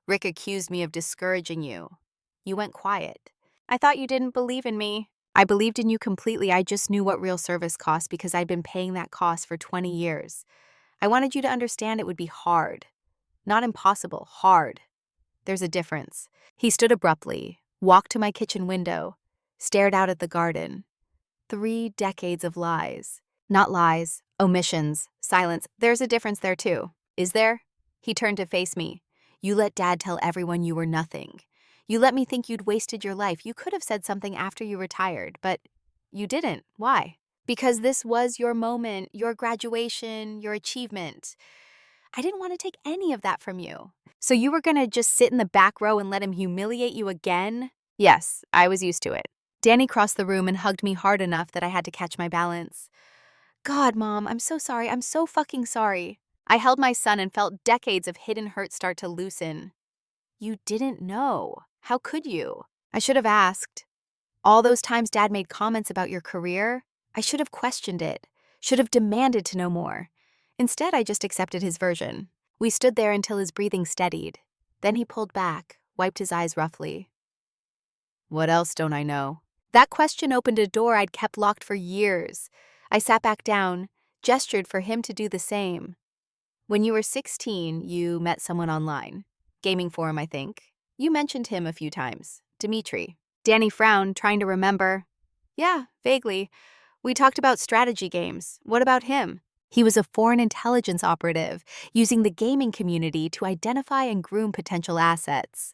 Rick accused me of discouraging you. You went quiet. I thought you didn't believe in me. I believed in you completely. I just knew what real service cost because I'd been paying that cost for 20 years. I wanted you to understand it would be hard. Not impossible, hard. There's a difference." He stood abruptly, walked to my kitchen window, stared out at the garden. 3 decades of lies. Not lies, omissions, silence. There's a difference there too. Is there? He turned to face me. "You let Dad tell everyone you were nothing. You let me think you'd wasted your life. You could have said something after you retired, but you didn't. Why? Because this was your moment, your graduation, your achievement. I didn't want to take any of that from you. So you were gonna just sit in the back row and let him humiliate you again?" Yes, I was used to it. Danny crossed the room and hugged me hard enough that I had to catch my balance. "God, Mom, I'm so sorry. I'm so fucking sorry." I held my son and felt decades of hidden hurt start to loosen. "You didn't know. How could you?" I should have asked. All those times Dad made comments about your career, I should have questioned it, should have demanded to know more. Instead, I just accepted his version. We stood there until his breathing steadied. Then he pulled back, wiped his eyes roughly. What else don't I know? That question opened a door I'd kept locked for years. I sat back down, gestured for him to do the same. When you were 16, you met someone online. Gaming forum, I think. You mentioned him a few times. Dimitri. Danny frowned, trying to remember. Yeah, vaguely. We talked about strategy games. What about him? He was a foreign intelligence operative, using the gaming community to identify and groom potential assets.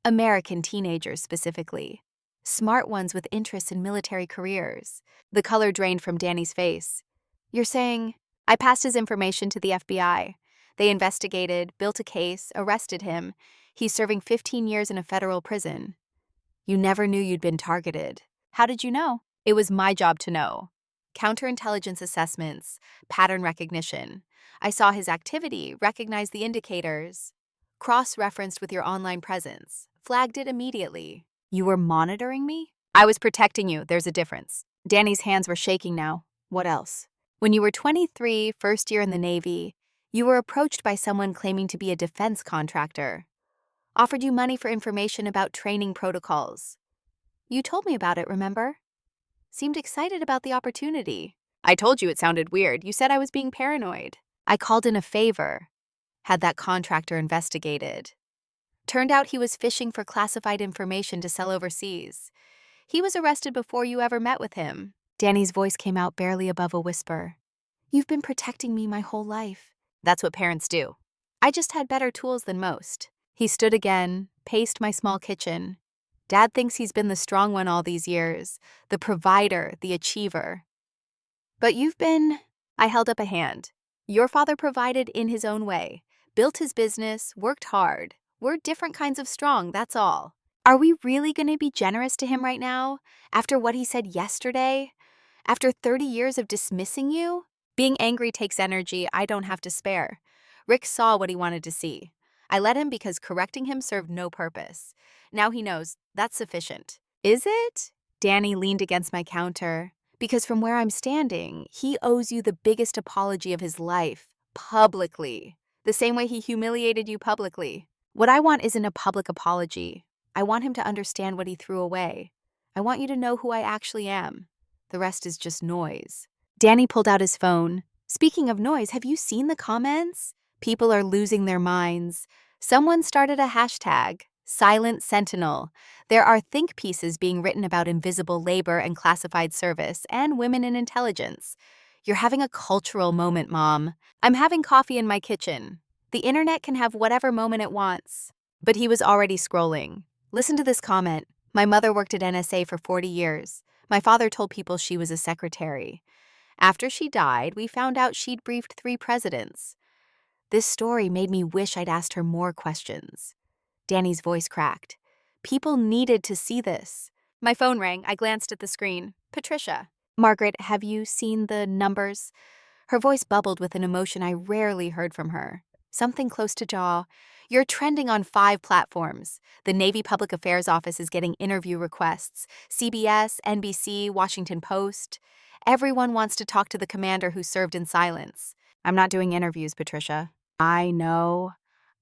American teenagers specifically. Smart ones with interests in military careers. The color drained from Danny's face. You're saying, I passed his information to the FBI. They investigated, built a case, arrested him. He's serving 15 years in a federal prison. You never knew you'd been targeted. How did you know? It was my job to know. Counterintelligence assessments, pattern recognition. I saw his activity, recognized the indicators. Cross-referenced with your online presence. Flagged it immediately. You were monitoring me? I was protecting you. There's a difference. Danny's hands were shaking now. What else? When you were 23, first year in the Navy, you were approached by someone claiming to be a defense contractor. Offered you money for information about training protocols. You told me about it, remember? Seemed excited about the opportunity. I told you it sounded weird. You said I was being paranoid. I called in a favor. Had that contractor investigated. Turned out he was fishing for classified information to sell overseas. He was arrested before you ever met with him. Danny's voice came out barely above a whisper. You've been protecting me my whole life. That's what parents do. I just had better tools than most. He stood again, paced my small kitchen. Dad thinks he's been the strong one all these years, the provider, the achiever. But you've been... I held up a hand. Your father provided in his own way, built his business, worked hard. We're different kinds of strong, that's all. Are we really going to be generous to him right now? After what he said yesterday? After 30 years of dismissing you? Being angry takes energy I don't have to spare. Rick saw what he wanted to see. I let him because correcting him served no purpose. Now he knows that's sufficient. Is it? Danny leaned against my counter. Because from where I'm standing, he owes you the biggest apology of his life. Publicly. The same way he humiliated you publicly. What I want isn't a public apology. I want him to understand what he threw away. I want you to know who I actually am. The rest is just noise. Danny pulled out his phone. Speaking of noise, have you seen the comments? People are losing their minds. Someone started a hashtag, Silent Sentinel. There are think pieces being written about invisible labor and classified service and women in intelligence. You're having a cultural moment, Mom. I'm having coffee in my kitchen. The internet can have whatever moment it wants. But he was already scrolling. Listen to this comment. My mother worked at NSA for 40 years. My father told people she was a secretary. After she died, we found out she'd briefed 3 presidents. This story made me wish I'd asked her more questions. Danny's voice cracked. People needed to see this. My phone rang. I glanced at the screen. Patricia. Margaret, have you seen the numbers? Her voice bubbled with an emotion I rarely heard from her. Something close to jaw. You're trending on 5 platforms. The Navy Public Affairs Office is getting interview requests. CBS, NBC, Washington Post. Everyone wants to talk to the commander who served in silence. I'm not doing interviews, Patricia. I know,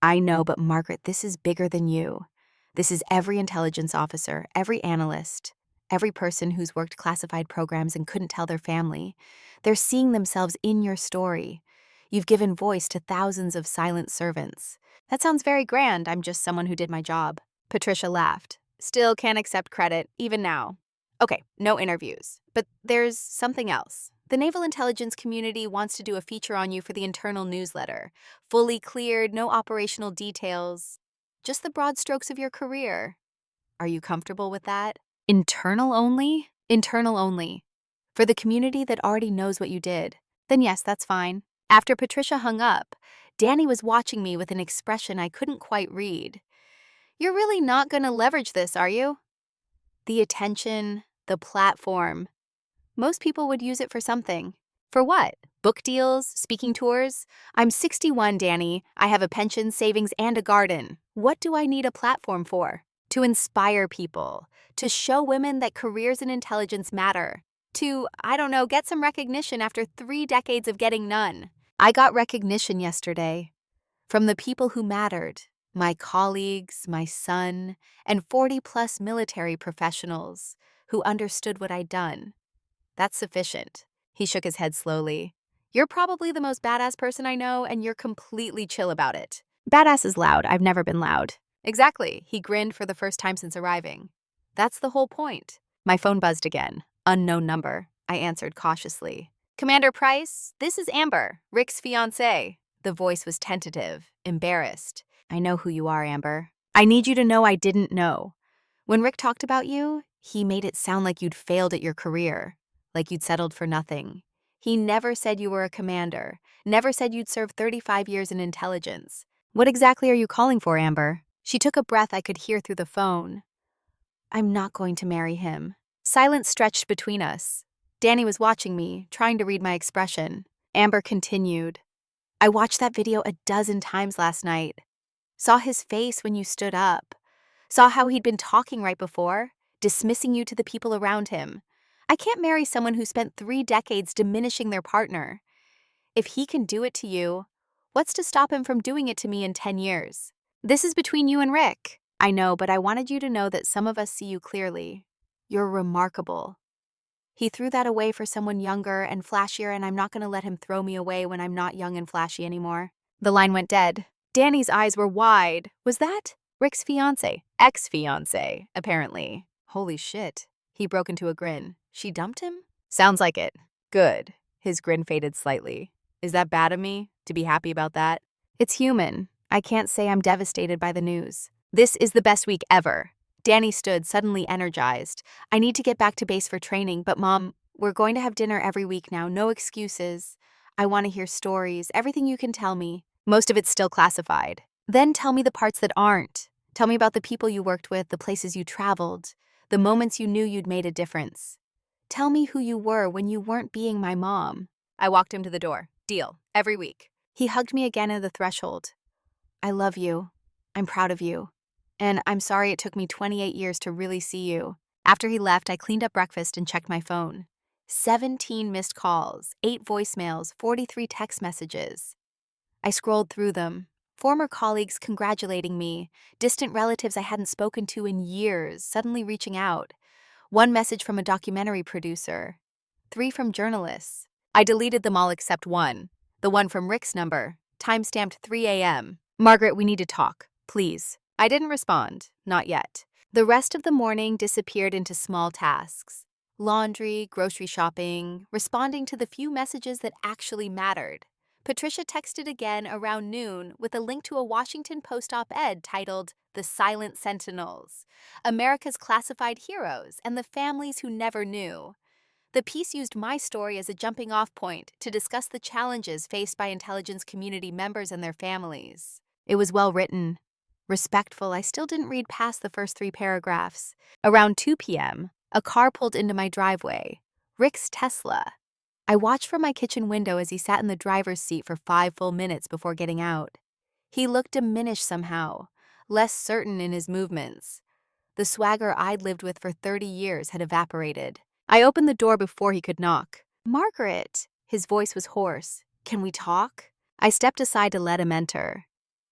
but Margaret, this is bigger than you. This is every intelligence officer, every analyst, every person who's worked classified programs and couldn't tell their family. They're seeing themselves in your story. You've given voice to thousands of silent servants. That sounds very grand. I'm just someone who did my job. Patricia laughed. Still can't accept credit, even now. Okay, no interviews. But there's something else. The naval intelligence community wants to do a feature on you for the internal newsletter. Fully cleared, no operational details. Just the broad strokes of your career. Are you comfortable with that? Internal only? Internal only. For the community that already knows what you did. Then yes, that's fine. After Patricia hung up, Danny was watching me with an expression I couldn't quite read. You're really not going to leverage this, are you? The attention, the platform. Most people would use it for something. For what? Book deals? Speaking tours? I'm 61, Danny. I have a pension, savings, and a garden. What do I need a platform for? To inspire people. To show women that careers in intelligence matter. To, I don't know, get some recognition after 3 decades of getting none. I got recognition yesterday. From the people who mattered, my colleagues, my son, and 40-plus military professionals who understood what I'd done. That's sufficient. He shook his head slowly. You're probably the most badass person I know, and you're completely chill about it. Badass is loud. I've never been loud. Exactly. He grinned for the first time since arriving. That's the whole point. My phone buzzed again. Unknown number. I answered cautiously. Commander Price, this is Amber, Rick's fiancée. The voice was tentative, embarrassed. I know who you are, Amber. I need you to know I didn't know. When Rick talked about you, he made it sound like you'd failed at your career, like you'd settled for nothing. He never said you were a commander, never said you'd served 35 years in intelligence. What exactly are you calling for, Amber? She took a breath I could hear through the phone. I'm not going to marry him. Silence stretched between us. Danny was watching me, trying to read my expression. Amber continued. I watched that video a dozen times last night. Saw his face when you stood up. Saw how he'd been talking right before, dismissing you to the people around him. I can't marry someone who spent 3 decades diminishing their partner. If he can do it to you, what's to stop him from doing it to me in 10 years? This is between you and Rick. I know, but I wanted you to know that some of us see you clearly. You're remarkable. He threw that away for someone younger and flashier, and I'm not going to let him throw me away when I'm not young and flashy anymore. The line went dead. Danny's eyes were wide. Was that Rick's fiancé? Ex-fiancé, apparently. Holy shit. He broke into a grin. She dumped him? Sounds like it. Good. His grin faded slightly. Is that bad of me to be happy about that? It's human. I can't say I'm devastated by the news. This is the best week ever. Danny stood, suddenly energized. I need to get back to base for training, but Mom, we're going to have dinner every week now. No excuses. I want to hear stories, everything you can tell me. Most of it's still classified. Then tell me the parts that aren't. Tell me about the people you worked with, the places you traveled, the moments you knew you'd made a difference. Tell me who you were when you weren't being my mom. I walked him to the door. Deal. Every week. He hugged me again at the threshold. I love you. I'm proud of you. And I'm sorry it took me 28 years to really see you. After he left, I cleaned up breakfast and checked my phone. 17 missed calls, 8 voicemails, 43 text messages. I scrolled through them. Former colleagues congratulating me, distant relatives I hadn't spoken to in years suddenly reaching out. 1 message from a documentary producer. 3 from journalists. I deleted them all except one. The one from Rick's number, timestamped 3 a.m. Margaret, we need to talk, please. I didn't respond, not yet. The rest of the morning disappeared into small tasks. Laundry, grocery shopping, responding to the few messages that actually mattered. Patricia texted again around noon with a link to a Washington Post op-ed titled The Silent Sentinels, America's Classified Heroes and the Families Who Never Knew. The piece used my story as a jumping-off point to discuss the challenges faced by intelligence community members and their families. It was well written. Respectful, I still didn't read past the first 3 paragraphs. Around 2 p.m., a car pulled into my driveway. Rick's Tesla. I watched from my kitchen window as he sat in the driver's seat for 5 full minutes before getting out. He looked diminished somehow, less certain in his movements. The swagger I'd lived with for 30 years had evaporated. I opened the door before he could knock. Margaret! His voice was hoarse. Can we talk? I stepped aside to let him enter.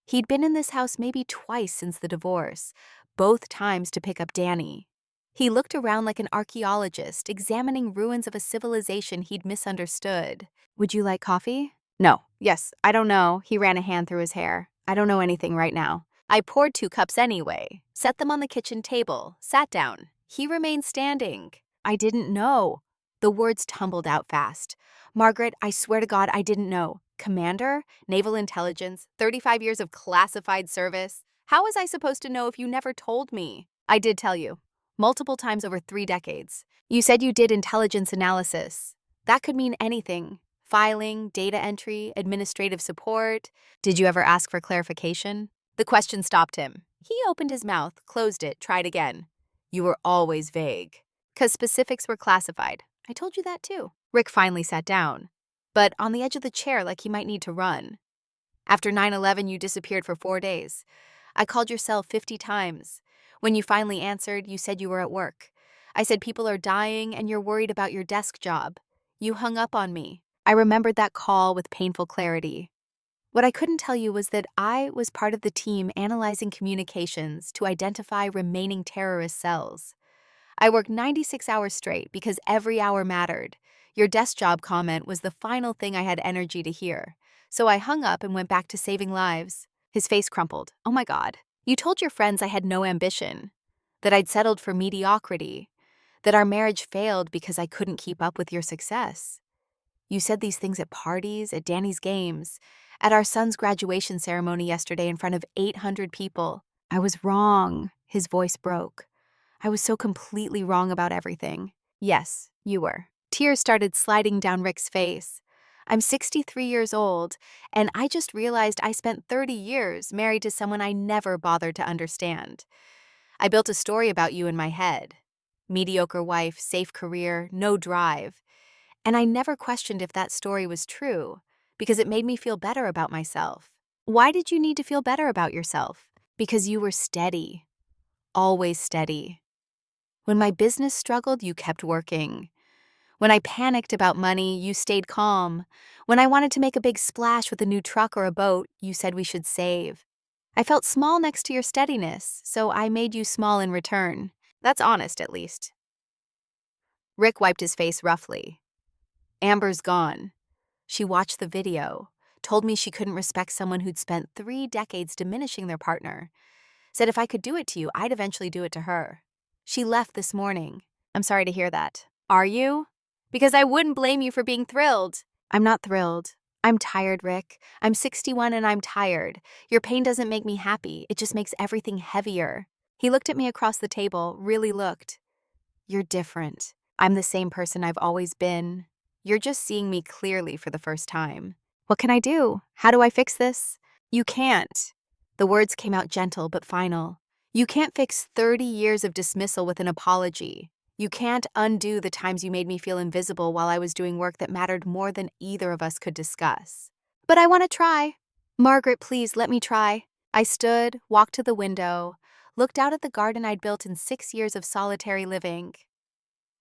He'd been in this house maybe twice since the divorce, both times to pick up Danny. He looked around like an archaeologist, examining ruins of a civilization he'd misunderstood. Would you like coffee? No. Yes. I don't know. He ran a hand through his hair. I don't know anything right now. I poured 2 cups anyway, set them on the kitchen table, sat down. He remained standing. I didn't know. The words tumbled out fast. Margaret, I swear to God, I didn't know. Commander? Naval Intelligence? 35 years of classified service? How was I supposed to know if you never told me? I did tell you. Multiple times over 3 decades. You said you did intelligence analysis. That could mean anything. Filing, data entry, administrative support. Did you ever ask for clarification? The question stopped him. He opened his mouth, closed it, tried again. You were always vague. 'Cause specifics were classified. I told you that too. Rick finally sat down, but on the edge of the chair like he might need to run. After 9/11, you disappeared for 4 days. I called your cell 50 times. When you finally answered, you said you were at work. I said people are dying and you're worried about your desk job. You hung up on me. I remembered that call with painful clarity. What I couldn't tell you was that I was part of the team analyzing communications to identify remaining terrorist cells. I worked 96 hours straight because every hour mattered. Your desk job comment was the final thing I had energy to hear. So I hung up and went back to saving lives. His face crumpled. Oh my God. You told your friends I had no ambition, that I'd settled for mediocrity, that our marriage failed because I couldn't keep up with your success. You said these things at parties, at Danny's games, at our son's graduation ceremony yesterday in front of 800 people. I was wrong. His voice broke. I was so completely wrong about everything. Yes, you were. Tears started sliding down Rick's face. I'm 63 years old, and I just realized I spent 30 years married to someone I never bothered to understand. I built a story about you in my head. Mediocre wife, safe career, no drive. And I never questioned if that story was true, because it made me feel better about myself. Why did you need to feel better about yourself? Because you were steady. Always steady. When my business struggled, you kept working. When I panicked about money, you stayed calm. When I wanted to make a big splash with a new truck or a boat, you said we should save. I felt small next to your steadiness, so I made you small in return. That's honest, at least. Rick wiped his face roughly. Amber's gone. She watched the video, told me she couldn't respect someone who'd spent 3 decades diminishing their partner, said if I could do it to you, I'd eventually do it to her. She left this morning. I'm sorry to hear that. Are you? Because I wouldn't blame you for being thrilled. I'm not thrilled. I'm tired, Rick. I'm 61 and I'm tired. Your pain doesn't make me happy. It just makes everything heavier. He looked at me across the table, really looked. You're different. I'm the same person I've always been. You're just seeing me clearly for the first time. What can I do? How do I fix this? You can't. The words came out gentle but final. You can't fix 30 years of dismissal with an apology. You can't undo the times you made me feel invisible while I was doing work that mattered more than either of us could discuss. But I want to try. Margaret, please let me try. I stood, walked to the window, looked out at the garden I'd built in 6 years of solitary living.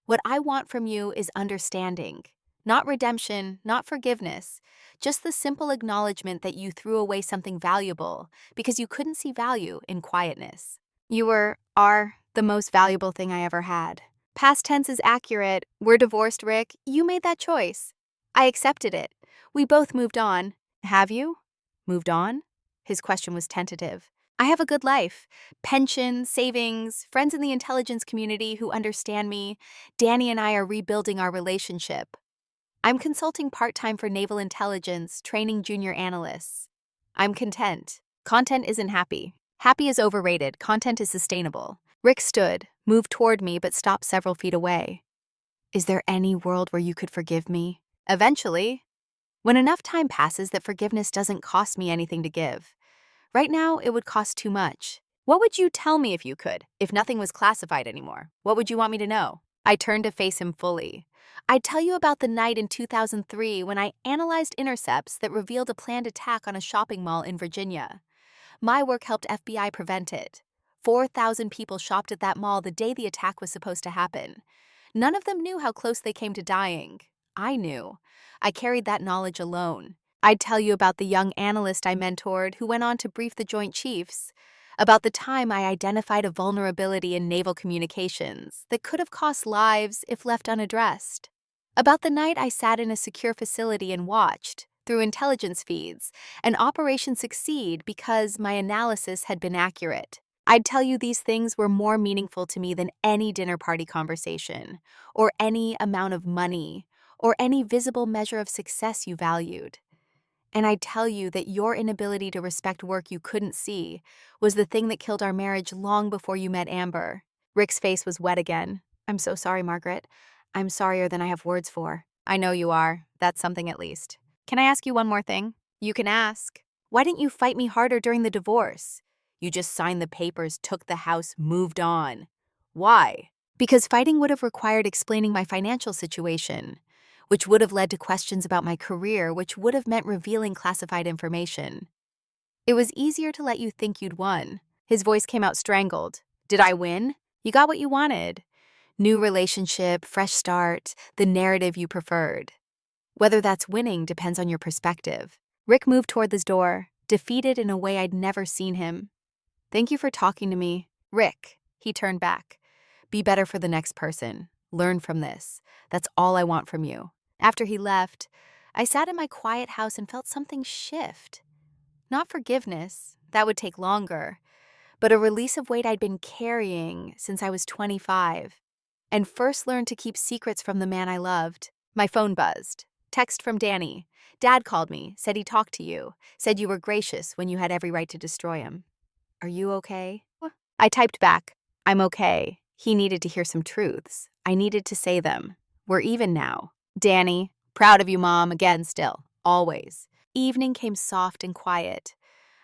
What I want from you is understanding. Not redemption, not forgiveness, just the simple acknowledgement that you threw away something valuable because you couldn't see value in quietness. You are the most valuable thing I ever had. Past tense is accurate. We're divorced, Rick. You made that choice. I accepted it. We both moved on. Have you? Moved on? His question was tentative. I have a good life. Pension, savings, friends in the intelligence community who understand me. Danny and I are rebuilding our relationship. I'm consulting part-time for naval intelligence, training junior analysts. I'm content. Content isn't happy. Happy is overrated. Content is sustainable. Rick stood, moved toward me, but stopped several feet away. Is there any world where you could forgive me? Eventually. When enough time passes that forgiveness doesn't cost me anything to give. Right now, it would cost too much. What would you tell me if you could? If nothing was classified anymore? What would you want me to know? I turned to face him fully. I'd tell you about the night in 2003 when I analyzed intercepts that revealed a planned attack on a shopping mall in Virginia. My work helped FBI prevent it. 4,000 people shopped at that mall the day the attack was supposed to happen. None of them knew how close they came to dying. I knew. I carried that knowledge alone. I'd tell you about the young analyst I mentored who went on to brief the Joint Chiefs, about the time I identified a vulnerability in naval communications that could have cost lives if left unaddressed, about the night I sat in a secure facility and watched, through intelligence feeds, an operation succeed because my analysis had been accurate. I'd tell you these things were more meaningful to me than any dinner party conversation, or any amount of money, or any visible measure of success you valued. And I'd tell you that your inability to respect work you couldn't see was the thing that killed our marriage long before you met Amber. Rick's face was wet again. I'm so sorry, Margaret. I'm sorrier than I have words for. I know you are. That's something at least. Can I ask you one more thing? You can ask. Why didn't you fight me harder during the divorce? You just signed the papers, took the house, moved on. Why? Because fighting would have required explaining my financial situation, which would have led to questions about my career, which would have meant revealing classified information. It was easier to let you think you'd won. His voice came out strangled. Did I win? You got what you wanted. New relationship, fresh start, the narrative you preferred. Whether that's winning depends on your perspective. Rick moved toward the door, defeated in a way I'd never seen him. "Thank you for talking to me." "Rick," he turned back. "Be better for the next person. Learn from this. That's all I want from you." After he left, I sat in my quiet house and felt something shift. Not forgiveness, that would take longer, but a release of weight I'd been carrying since I was 25, and first learned to keep secrets from the man I loved. My phone buzzed. Text from Danny. "Dad called me, said he talked to you, said you were gracious when you had every right to destroy him. Are you okay?" I typed back, "I'm okay." He needed to hear some truths. I needed to say them. "We're even now." Danny, "Proud of you, Mom, again still, always." Evening came soft and quiet.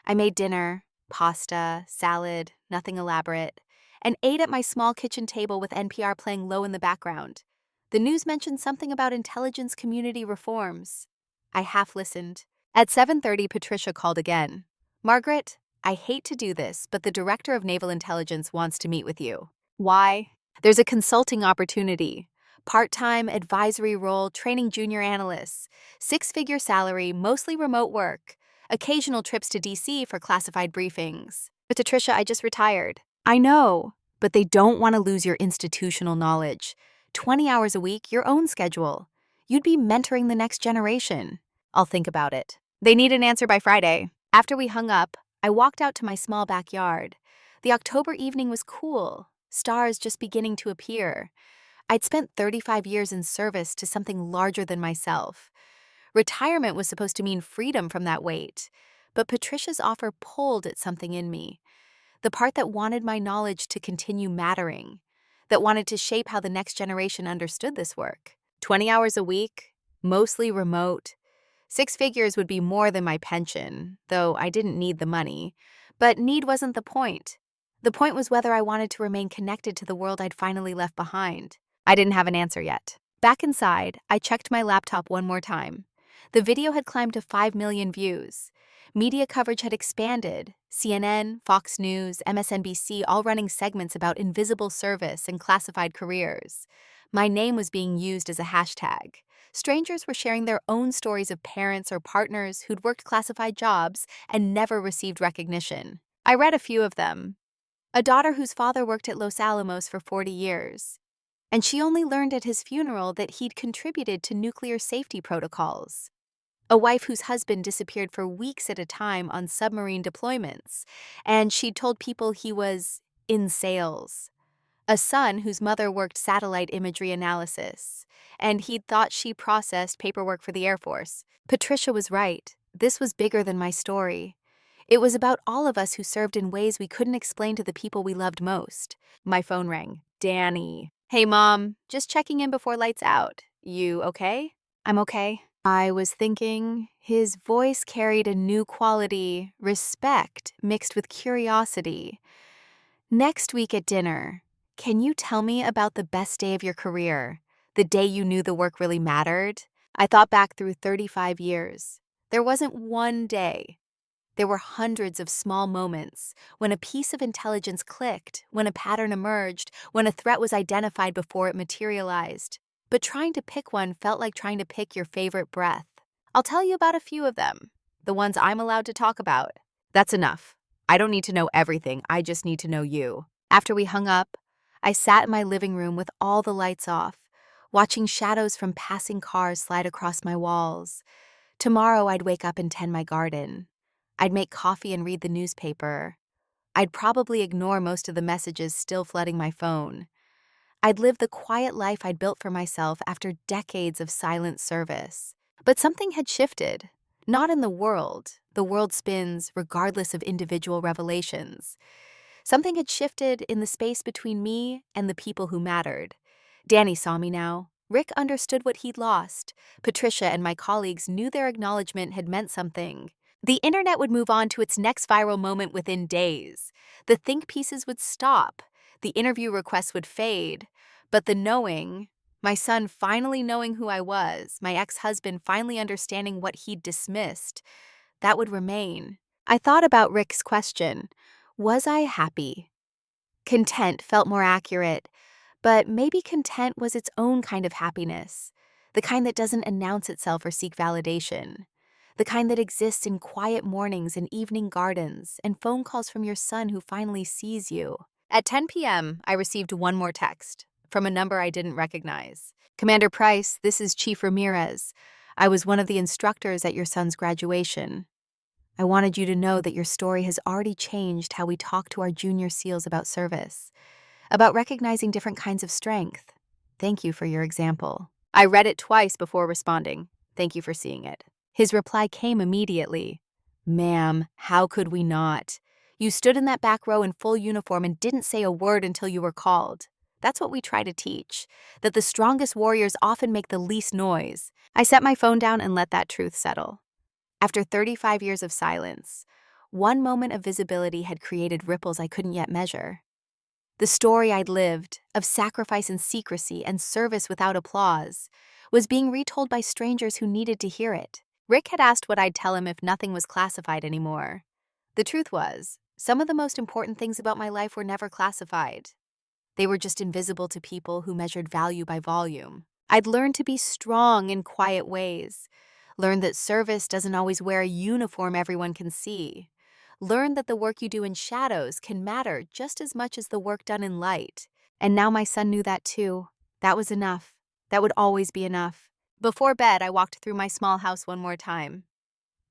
I made dinner, pasta, salad, nothing elaborate, and ate at my small kitchen table with NPR playing low in the background. The news mentioned something about intelligence community reforms. I half listened. At 7:30, Patricia called again. "Margaret, I hate to do this, but the Director of Naval Intelligence wants to meet with you." "Why?" "There's a consulting opportunity. Part-time advisory role, training junior analysts. Six-figure salary, mostly remote work. Occasional trips to DC for classified briefings." "But Patricia, I just retired." "I know, but they don't want to lose your institutional knowledge. 20 hours a week, your own schedule. You'd be mentoring the next generation." "I'll think about it." They need an answer by Friday. After we hung up, I walked out to my small backyard. The October evening was cool, stars just beginning to appear. I'd spent 35 years in service to something larger than myself. Retirement was supposed to mean freedom from that weight, but Patricia's offer pulled at something in me. The part that wanted my knowledge to continue mattering, that wanted to shape how the next generation understood this work. 20 hours a week, mostly remote. Six figures would be more than my pension, though I didn't need the money. But need wasn't the point. The point was whether I wanted to remain connected to the world I'd finally left behind. I didn't have an answer yet. Back inside, I checked my laptop one more time. The video had climbed to 5 million views. Media coverage had expanded. CNN, Fox News, MSNBC all running segments about invisible service and classified careers. My name was being used as a hashtag. Strangers were sharing their own stories of parents or partners who'd worked classified jobs and never received recognition. I read a few of them. A daughter whose father worked at Los Alamos for 40 years, and she only learned at his funeral that he'd contributed to nuclear safety protocols. A wife whose husband disappeared for weeks at a time on submarine deployments, and she'd told people he was in sales. A son whose mother worked satellite imagery analysis, and he'd thought she processed paperwork for the Air Force. Patricia was right. This was bigger than my story. It was about all of us who served in ways we couldn't explain to the people we loved most. My phone rang. Danny. "Hey, Mom. Just checking in before lights out. You okay?" "I'm okay." I was thinking. His voice carried a new quality, respect mixed with curiosity. "Next week at dinner, can you tell me about the best day of your career? The day you knew the work really mattered?" I thought back through 35 years. There wasn't one day. There were hundreds of small moments when a piece of intelligence clicked, when a pattern emerged, when a threat was identified before it materialized. But trying to pick one felt like trying to pick your favorite breath. I'll tell you about a few of them, the ones I'm allowed to talk about. That's enough. I don't need to know everything, I just need to know you. After we hung up, I sat in my living room with all the lights off, watching shadows from passing cars slide across my walls. Tomorrow I'd wake up and tend my garden. I'd make coffee and read the newspaper. I'd probably ignore most of the messages still flooding my phone. I'd live the quiet life I'd built for myself after decades of silent service. But something had shifted. Not in the world. The world spins regardless of individual revelations. Something had shifted in the space between me and the people who mattered. Danny saw me now. Rick understood what he'd lost. Patricia and my colleagues knew their acknowledgement had meant something. The internet would move on to its next viral moment within days. The think pieces would stop. The interview requests would fade. But the knowing, my son finally knowing who I was, my ex-husband finally understanding what he'd dismissed, that would remain. I thought about Rick's question. Was I happy? Content felt more accurate, but maybe content was its own kind of happiness, the kind that doesn't announce itself or seek validation. the kind that exists in quiet mornings and evening gardens and phone calls from your son who finally sees you. At 10 p.m., I received one more text from a number I didn't recognize. Commander Price, this is Chief Ramirez. I was one of the instructors at your son's graduation. I wanted you to know that your story has already changed how we talk to our junior SEALs about service, about recognizing different kinds of strength. Thank you for your example. I read it twice before responding. Thank you for seeing it. His reply came immediately. Ma'am, how could we not? You stood in that back row in full uniform and didn't say a word until you were called. That's what we try to teach, that the strongest warriors often make the least noise. I set my phone down and let that truth settle. After 35 years of silence, one moment of visibility had created ripples I couldn't yet measure. The story I'd lived, of sacrifice and secrecy and service without applause, was being retold by strangers who needed to hear it. Rick had asked what I'd tell him if nothing was classified anymore. The truth was, some of the most important things about my life were never classified. They were just invisible to people who measured value by volume. I'd learned to be strong in quiet ways, learned that service doesn't always wear a uniform everyone can see, learned that the work you do in shadows can matter just as much as the work done in light. And now my son knew that too. That was enough. That would always be enough. Before bed, I walked through my small house one more time.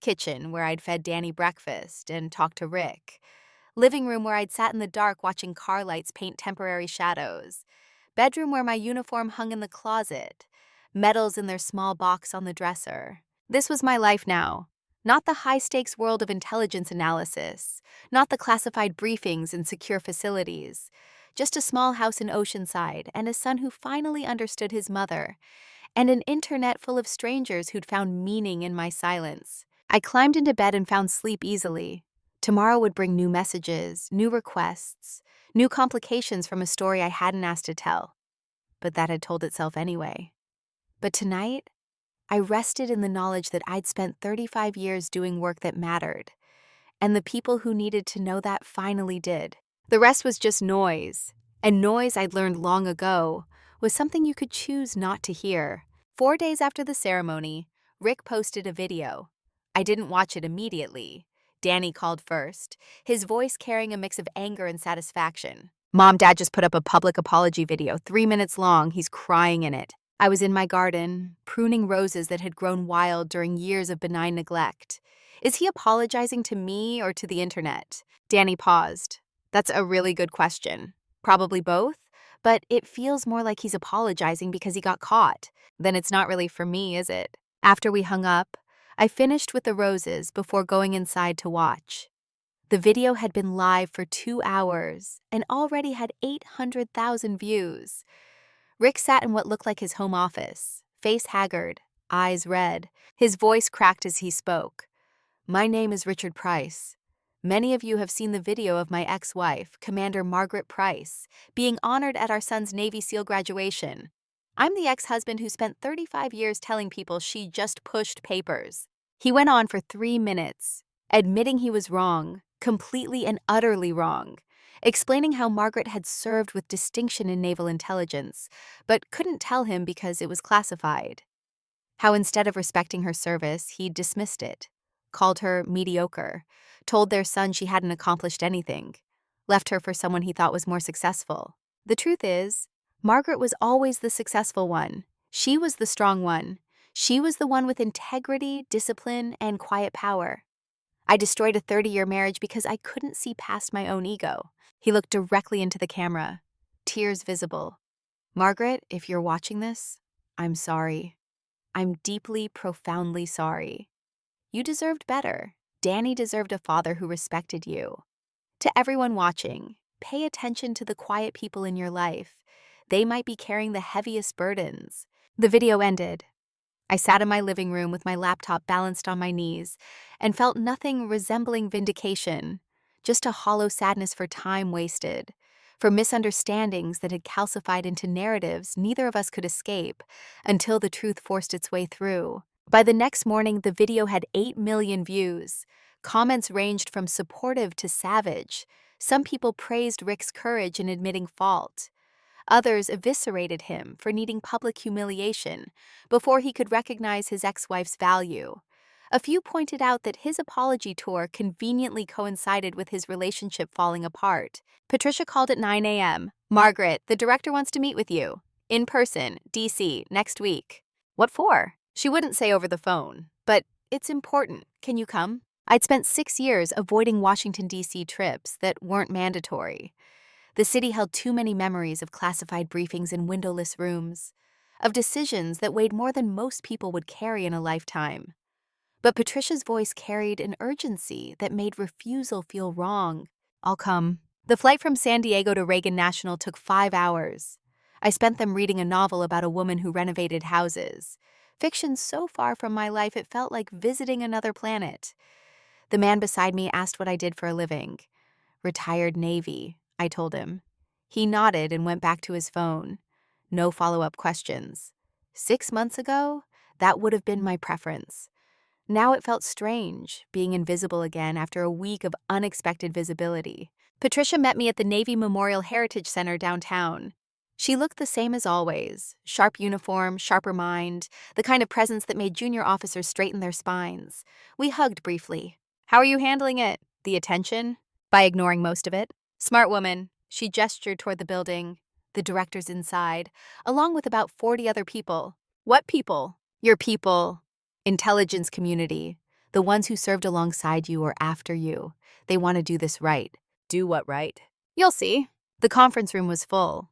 Kitchen, where I'd fed Danny breakfast and talked to Rick. Living room where I'd sat in the dark watching car lights paint temporary shadows. Bedroom where my uniform hung in the closet. Medals in their small box on the dresser. This was my life now. Not the high-stakes world of intelligence analysis. Not the classified briefings in secure facilities. Just a small house in Oceanside and a son who finally understood his mother. And an internet full of strangers who'd found meaning in my silence. I climbed into bed and found sleep easily. Tomorrow would bring new messages, new requests, new complications from a story I hadn't asked to tell. But that had told itself anyway. But tonight, I rested in the knowledge that I'd spent 35 years doing work that mattered, and the people who needed to know that finally did. The rest was just noise, and noise I'd learned long ago was something you could choose not to hear. 4 days after the ceremony, Rick posted a video. I didn't watch it immediately. Danny called first, his voice carrying a mix of anger and satisfaction. Mom, Dad just put up a public apology video, 3 minutes long. He's crying in it. I was in my garden, pruning roses that had grown wild during years of benign neglect. Is he apologizing to me or to the internet? Danny paused. That's a really good question. Probably both, but it feels more like he's apologizing because he got caught. Then it's not really for me, is it? After we hung up, I finished with the roses before going inside to watch. The video had been live for 2 hours and already had 800,000 views. Rick sat in what looked like his home office, face haggard, eyes red. His voice cracked as he spoke. My name is Richard Price. Many of you have seen the video of my ex-wife, Commander Margaret Price, being honored at our son's Navy SEAL graduation. I'm the ex-husband who spent 35 years telling people she just pushed papers. He went on for 3 minutes, admitting he was wrong, completely and utterly wrong, explaining how Margaret had served with distinction in naval intelligence, but couldn't tell him because it was classified. How instead of respecting her service, he dismissed it, called her mediocre, told their son she hadn't accomplished anything, left her for someone he thought was more successful. The truth is, Margaret was always the successful one. She was the strong one. She was the one with integrity, discipline, and quiet power. I destroyed a 30-year marriage because I couldn't see past my own ego. He looked directly into the camera, tears visible. Margaret, if you're watching this, I'm sorry. I'm deeply, profoundly sorry. You deserved better. Danny deserved a father who respected you. To everyone watching, pay attention to the quiet people in your life. They might be carrying the heaviest burdens. The video ended. I sat in my living room with my laptop balanced on my knees and felt nothing resembling vindication, just a hollow sadness for time wasted, for misunderstandings that had calcified into narratives neither of us could escape until the truth forced its way through. By the next morning, the video had 8 million views. Comments ranged from supportive to savage. Some people praised Rick's courage in admitting fault. Others eviscerated him for needing public humiliation before he could recognize his ex-wife's value. A few pointed out that his apology tour conveniently coincided with his relationship falling apart. Patricia called at 9 a.m. "Margaret, the director wants to meet with you. In person, DC, next week." "What for?" She wouldn't say over the phone, but "It's important. Can you come?" I'd spent 6 years avoiding Washington, D.C. trips that weren't mandatory. The city held too many memories of classified briefings in windowless rooms, of decisions that weighed more than most people would carry in a lifetime. But Patricia's voice carried an urgency that made refusal feel wrong. "I'll come." The flight from San Diego to Reagan National took 5 hours. I spent them reading a novel about a woman who renovated houses. Fiction so far from my life it felt like visiting another planet. The man beside me asked what I did for a living. "Retired Navy," I told him. He nodded and went back to his phone. No follow-up questions. 6 months ago, that would have been my preference. Now it felt strange, being invisible again after a week of unexpected visibility. Patricia met me at the Navy Memorial Heritage Center downtown. She looked the same as always, sharp uniform, sharper mind, the kind of presence that made junior officers straighten their spines. We hugged briefly. "How are you handling it? The attention?" "By ignoring most of it." "Smart woman." She gestured toward the building. "The director's inside, along with about 40 other people." "What people?" "Your people. Intelligence community. The ones who served alongside you or after you. They want to do this right." "Do what right?" "You'll see." The conference room was full.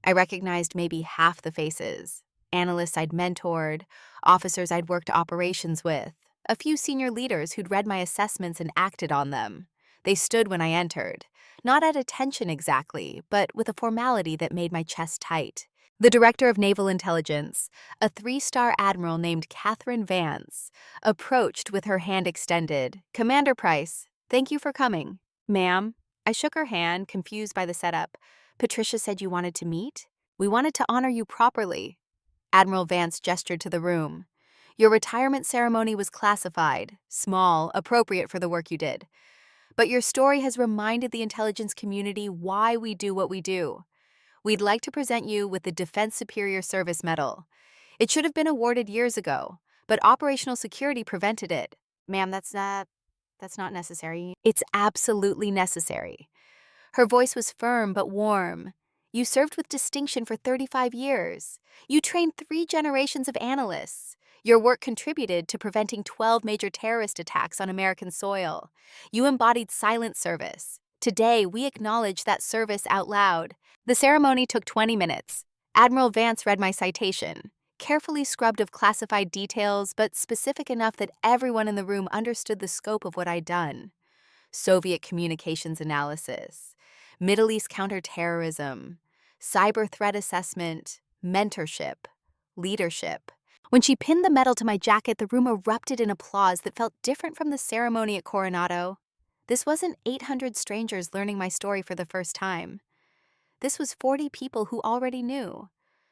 I recognized maybe half the faces. Analysts I'd mentored, officers I'd worked operations with, a few senior leaders who'd read my assessments and acted on them. They stood when I entered, not at attention exactly, but with a formality that made my chest tight. The director of naval intelligence, a 3-star admiral named Catherine Vance, approached with her hand extended. "Commander Price, thank you for coming." "Ma'am." I shook her hand, confused by the setup. "Patricia said you wanted to meet? We wanted to honor you properly." Admiral Vance gestured to the room. "Your retirement ceremony was classified, small, appropriate for the work you did. But your story has reminded the intelligence community why we do what we do. We'd like to present you with the Defense Superior Service Medal. It should have been awarded years ago, but operational security prevented it." "Ma'am, that's not necessary." "It's absolutely necessary." Her voice was firm but warm. "You served with distinction for 35 years. You trained 3 generations of analysts. Your work contributed to preventing 12 major terrorist attacks on American soil. You embodied silent service. Today, we acknowledge that service out loud." The ceremony took 20 minutes. Admiral Vance read my citation, carefully scrubbed of classified details, but specific enough that everyone in the room understood the scope of what I'd done. Soviet communications analysis, Middle East counterterrorism, cyber threat assessment, mentorship, leadership. When she pinned the medal to my jacket, the room erupted in applause that felt different from the ceremony at Coronado. This wasn't 800 strangers learning my story for the first time. This was 40 people who already knew,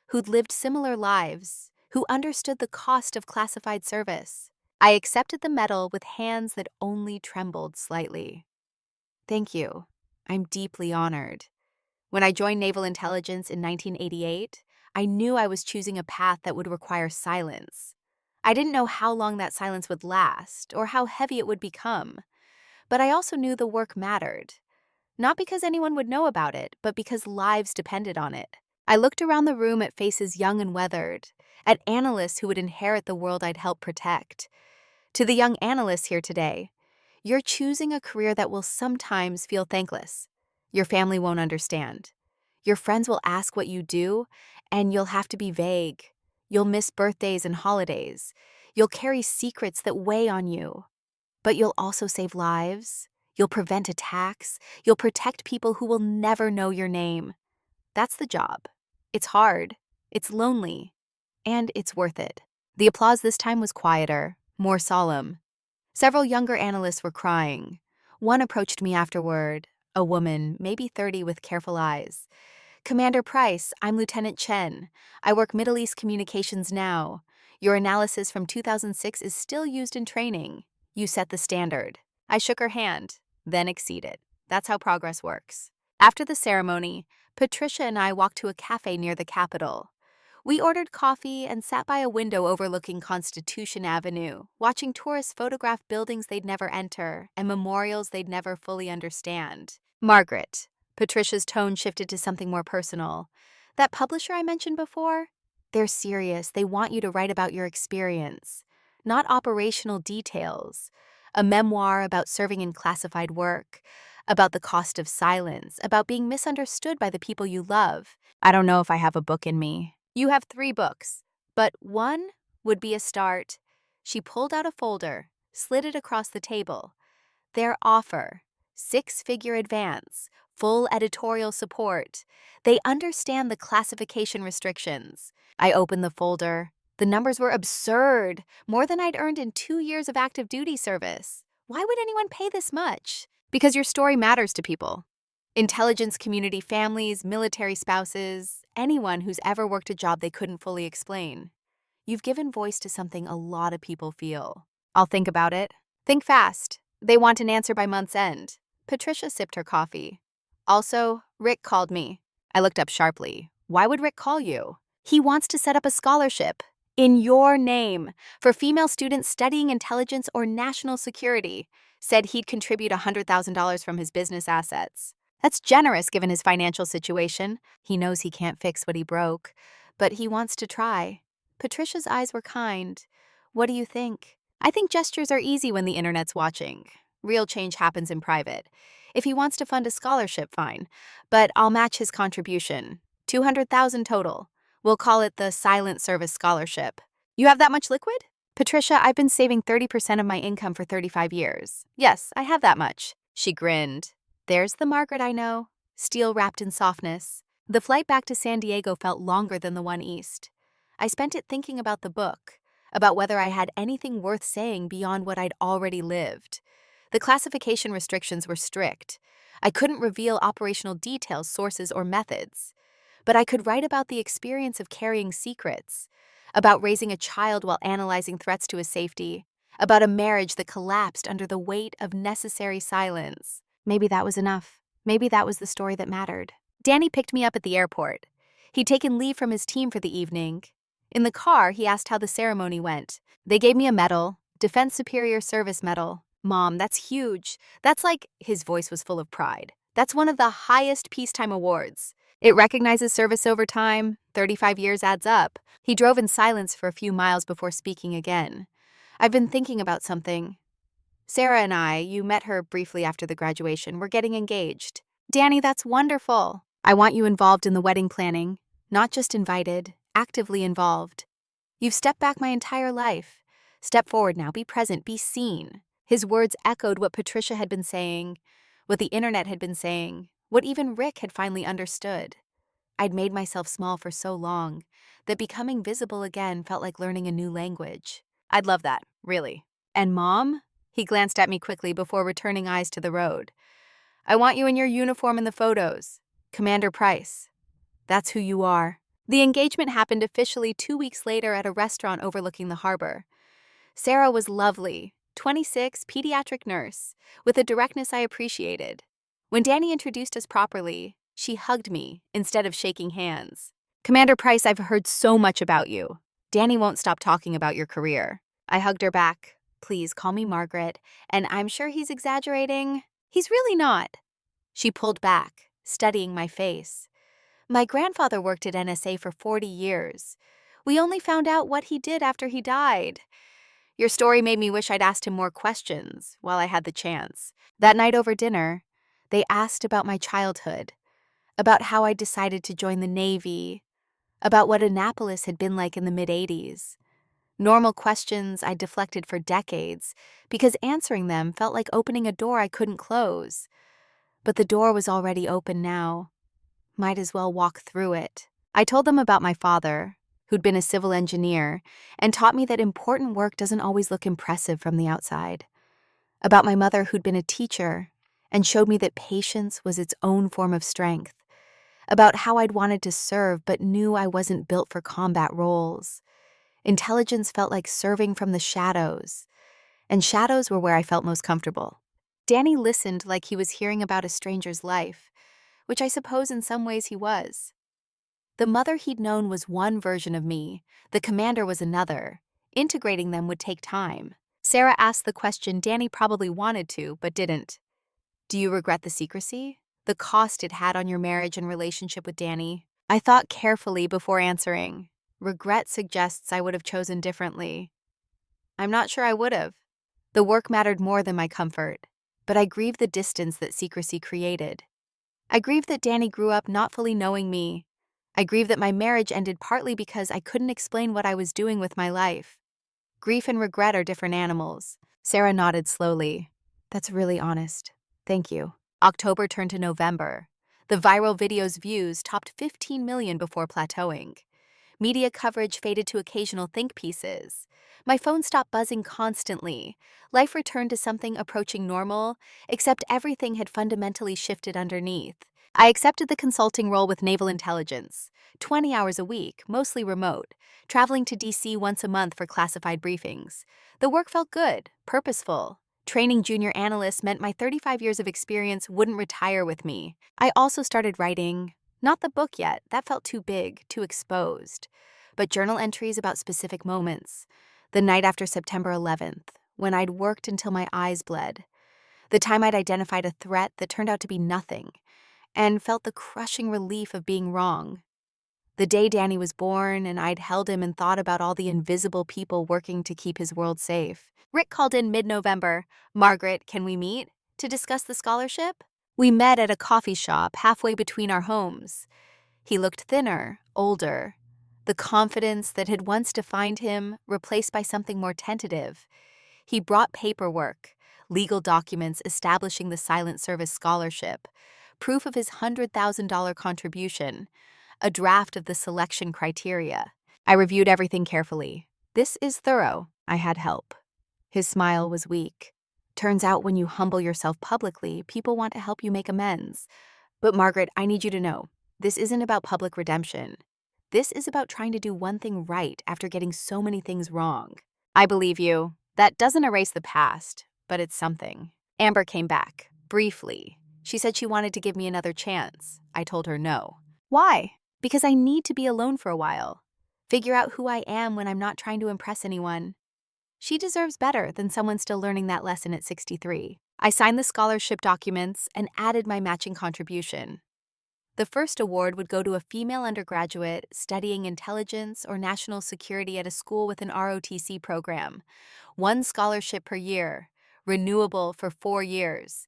who'd lived similar lives, who understood the cost of classified service. I accepted the medal with hands that only trembled slightly. "Thank you. I'm deeply honored." When I joined Naval Intelligence in 1988, I knew I was choosing a path that would require silence. I didn't know how long that silence would last or how heavy it would become, but I also knew the work mattered. Not because anyone would know about it, but because lives depended on it. I looked around the room at faces young and weathered, at analysts who would inherit the world I'd helped protect. To the young analysts here today, you're choosing a career that will sometimes feel thankless. Your family won't understand. Your friends will ask what you do, and you'll have to be vague. You'll miss birthdays and holidays. You'll carry secrets that weigh on you. But you'll also save lives. You'll prevent attacks. You'll protect people who will never know your name. That's the job. It's hard. It's lonely. And it's worth it. The applause this time was quieter, more solemn. Several younger analysts were crying. One approached me afterward, a woman, maybe 30 with careful eyes. "Commander Price, I'm Lieutenant Chen. I work Middle East communications now. Your analysis from 2006 is still used in training. You set the standard." I shook her hand, then exceeded. That's how progress works. After the ceremony, Patricia and I walked to a cafe near the Capitol. We ordered coffee and sat by a window overlooking Constitution Avenue, watching tourists photograph buildings they'd never enter and memorials they'd never fully understand. Margaret. Patricia's tone shifted to something more personal. That publisher I mentioned before? They're serious. They want you to write about your experience, not operational details. A memoir about serving in classified work, about the cost of silence, about being misunderstood by the people you love. I don't know if I have a book in me. You have 3 books, but one would be a start. She pulled out a folder, slid it across the table. Their offer, 6-figure advance, full editorial support. They understand the classification restrictions. I opened the folder. The numbers were absurd, more than I'd earned in 2 years of active duty service. Why would anyone pay this much? Because your story matters to people. Intelligence community families, military spouses, anyone who's ever worked a job they couldn't fully explain. You've given voice to something a lot of people feel. I'll think about it. Think fast. They want an answer by month's end. Patricia sipped her coffee. Also, Rick called me. I looked up sharply. Why would Rick call you? He wants to set up a scholarship, in your name, for female students studying intelligence or national security. Said he'd contribute $100,000 from his business assets. That's generous given his financial situation. He knows he can't fix what he broke, but he wants to try. Patricia's eyes were kind. What do you think? I think gestures are easy when the internet's watching. Real change happens in private. If he wants to fund a scholarship, fine, but I'll match his contribution. $200,000 total. We'll call it the Silent Service Scholarship. You have that much liquid? Patricia, I've been saving 30% of my income for 35 years. Yes, I have that much. She grinned. There's the Margaret I know, steel wrapped in softness. The flight back to San Diego felt longer than the one east. I spent it thinking about the book, about whether I had anything worth saying beyond what I'd already lived. The classification restrictions were strict. I couldn't reveal operational details, sources, or methods. But I could write about the experience of carrying secrets, about raising a child while analyzing threats to his safety, about a marriage that collapsed under the weight of necessary silence. Maybe that was enough. Maybe that was the story that mattered. Danny picked me up at the airport. He'd taken leave from his team for the evening. In the car, he asked how the ceremony went. They gave me a medal, Defense Superior Service Medal. Mom, that's huge. That's like, his voice was full of pride. That's one of the highest peacetime awards. It recognizes service over time. 35 years adds up. He drove in silence for a few miles before speaking again. I've been thinking about something. Sarah and I, you met her briefly after the graduation, we're getting engaged. Danny, that's wonderful. I want you involved in the wedding planning. Not just invited, actively involved. You've stepped back my entire life. Step forward now, be present, be seen. His words echoed what Patricia had been saying, what the internet had been saying, what even Rick had finally understood. I'd made myself small for so long that becoming visible again felt like learning a new language. I'd love that, really. And Mom? He glanced at me quickly before returning eyes to the road. I want you in your uniform in the photos. Commander Price. That's who you are. The engagement happened officially 2 weeks later at a restaurant overlooking the harbor. Sarah was lovely, 26, pediatric nurse, with a directness I appreciated. When Danny introduced us properly, she hugged me instead of shaking hands. Commander Price, I've heard so much about you. Danny won't stop talking about your career. I hugged her back. Please call me Margaret, and I'm sure he's exaggerating. He's really not. She pulled back, studying my face. My grandfather worked at NSA for 40 years. We only found out what he did after he died. Your story made me wish I'd asked him more questions while I had the chance. That night over dinner, they asked about my childhood, about how I decided to join the Navy, about what Annapolis had been like in the mid-'80s. Normal questions I deflected for decades because answering them felt like opening a door I couldn't close. But the door was already open now. Might as well walk through it. I told them about my father, who'd been a civil engineer, and taught me that important work doesn't always look impressive from the outside. About my mother, who'd been a teacher, and showed me that patience was its own form of strength. About how I'd wanted to serve but knew I wasn't built for combat roles. Intelligence felt like serving from the shadows, and shadows were where I felt most comfortable. Danny listened like he was hearing about a stranger's life, which I suppose in some ways he was. The mother he'd known was one version of me, the commander was another. Integrating them would take time. Sarah asked the question Danny probably wanted to, but didn't. Do you regret the secrecy? The cost it had on your marriage and relationship with Danny? I thought carefully before answering. Regret suggests I would have chosen differently. I'm not sure I would have. The work mattered more than my comfort, but I grieved the distance that secrecy created. I grieved that Danny grew up not fully knowing me. I grieved that my marriage ended partly because I couldn't explain what I was doing with my life. Grief and regret are different animals. Sarah nodded slowly. That's really honest. Thank you. October turned to November. The viral video's views topped 15 million before plateauing. Media coverage faded to occasional think pieces. My phone stopped buzzing constantly. Life returned to something approaching normal, except everything had fundamentally shifted underneath. I accepted the consulting role with Naval Intelligence, 20 hours a week, mostly remote, traveling to DC once a month for classified briefings. The work felt good, purposeful. Training junior analysts meant my 35 years of experience wouldn't retire with me. I also started writing. Not the book yet, that felt too big, too exposed. But journal entries about specific moments. The night after September 11th, when I'd worked until my eyes bled. The time I'd identified a threat that turned out to be nothing, and felt the crushing relief of being wrong. The day Danny was born, and I'd held him and thought about all the invisible people working to keep his world safe. Rick called in mid-November. Margaret, can we meet? To discuss the scholarship? We met at a coffee shop halfway between our homes. He looked thinner, older. The confidence that had once defined him replaced by something more tentative. He brought paperwork, legal documents establishing the Silent Service Scholarship, proof of his $100,000 contribution, a draft of the selection criteria. I reviewed everything carefully. This is thorough. I had help. His smile was weak. Turns out when you humble yourself publicly, people want to help you make amends. But Margaret, I need you to know, this isn't about public redemption. This is about trying to do one thing right after getting so many things wrong. I believe you. That doesn't erase the past, but it's something. Amber came back, briefly. She said she wanted to give me another chance. I told her no. Why? Because I need to be alone for a while. Figure out who I am when I'm not trying to impress anyone. She deserves better than someone still learning that lesson at 63. I signed the scholarship documents and added my matching contribution. The first award would go to a female undergraduate studying intelligence or national security at a school with an ROTC program. 1 scholarship per year, renewable for 4 years.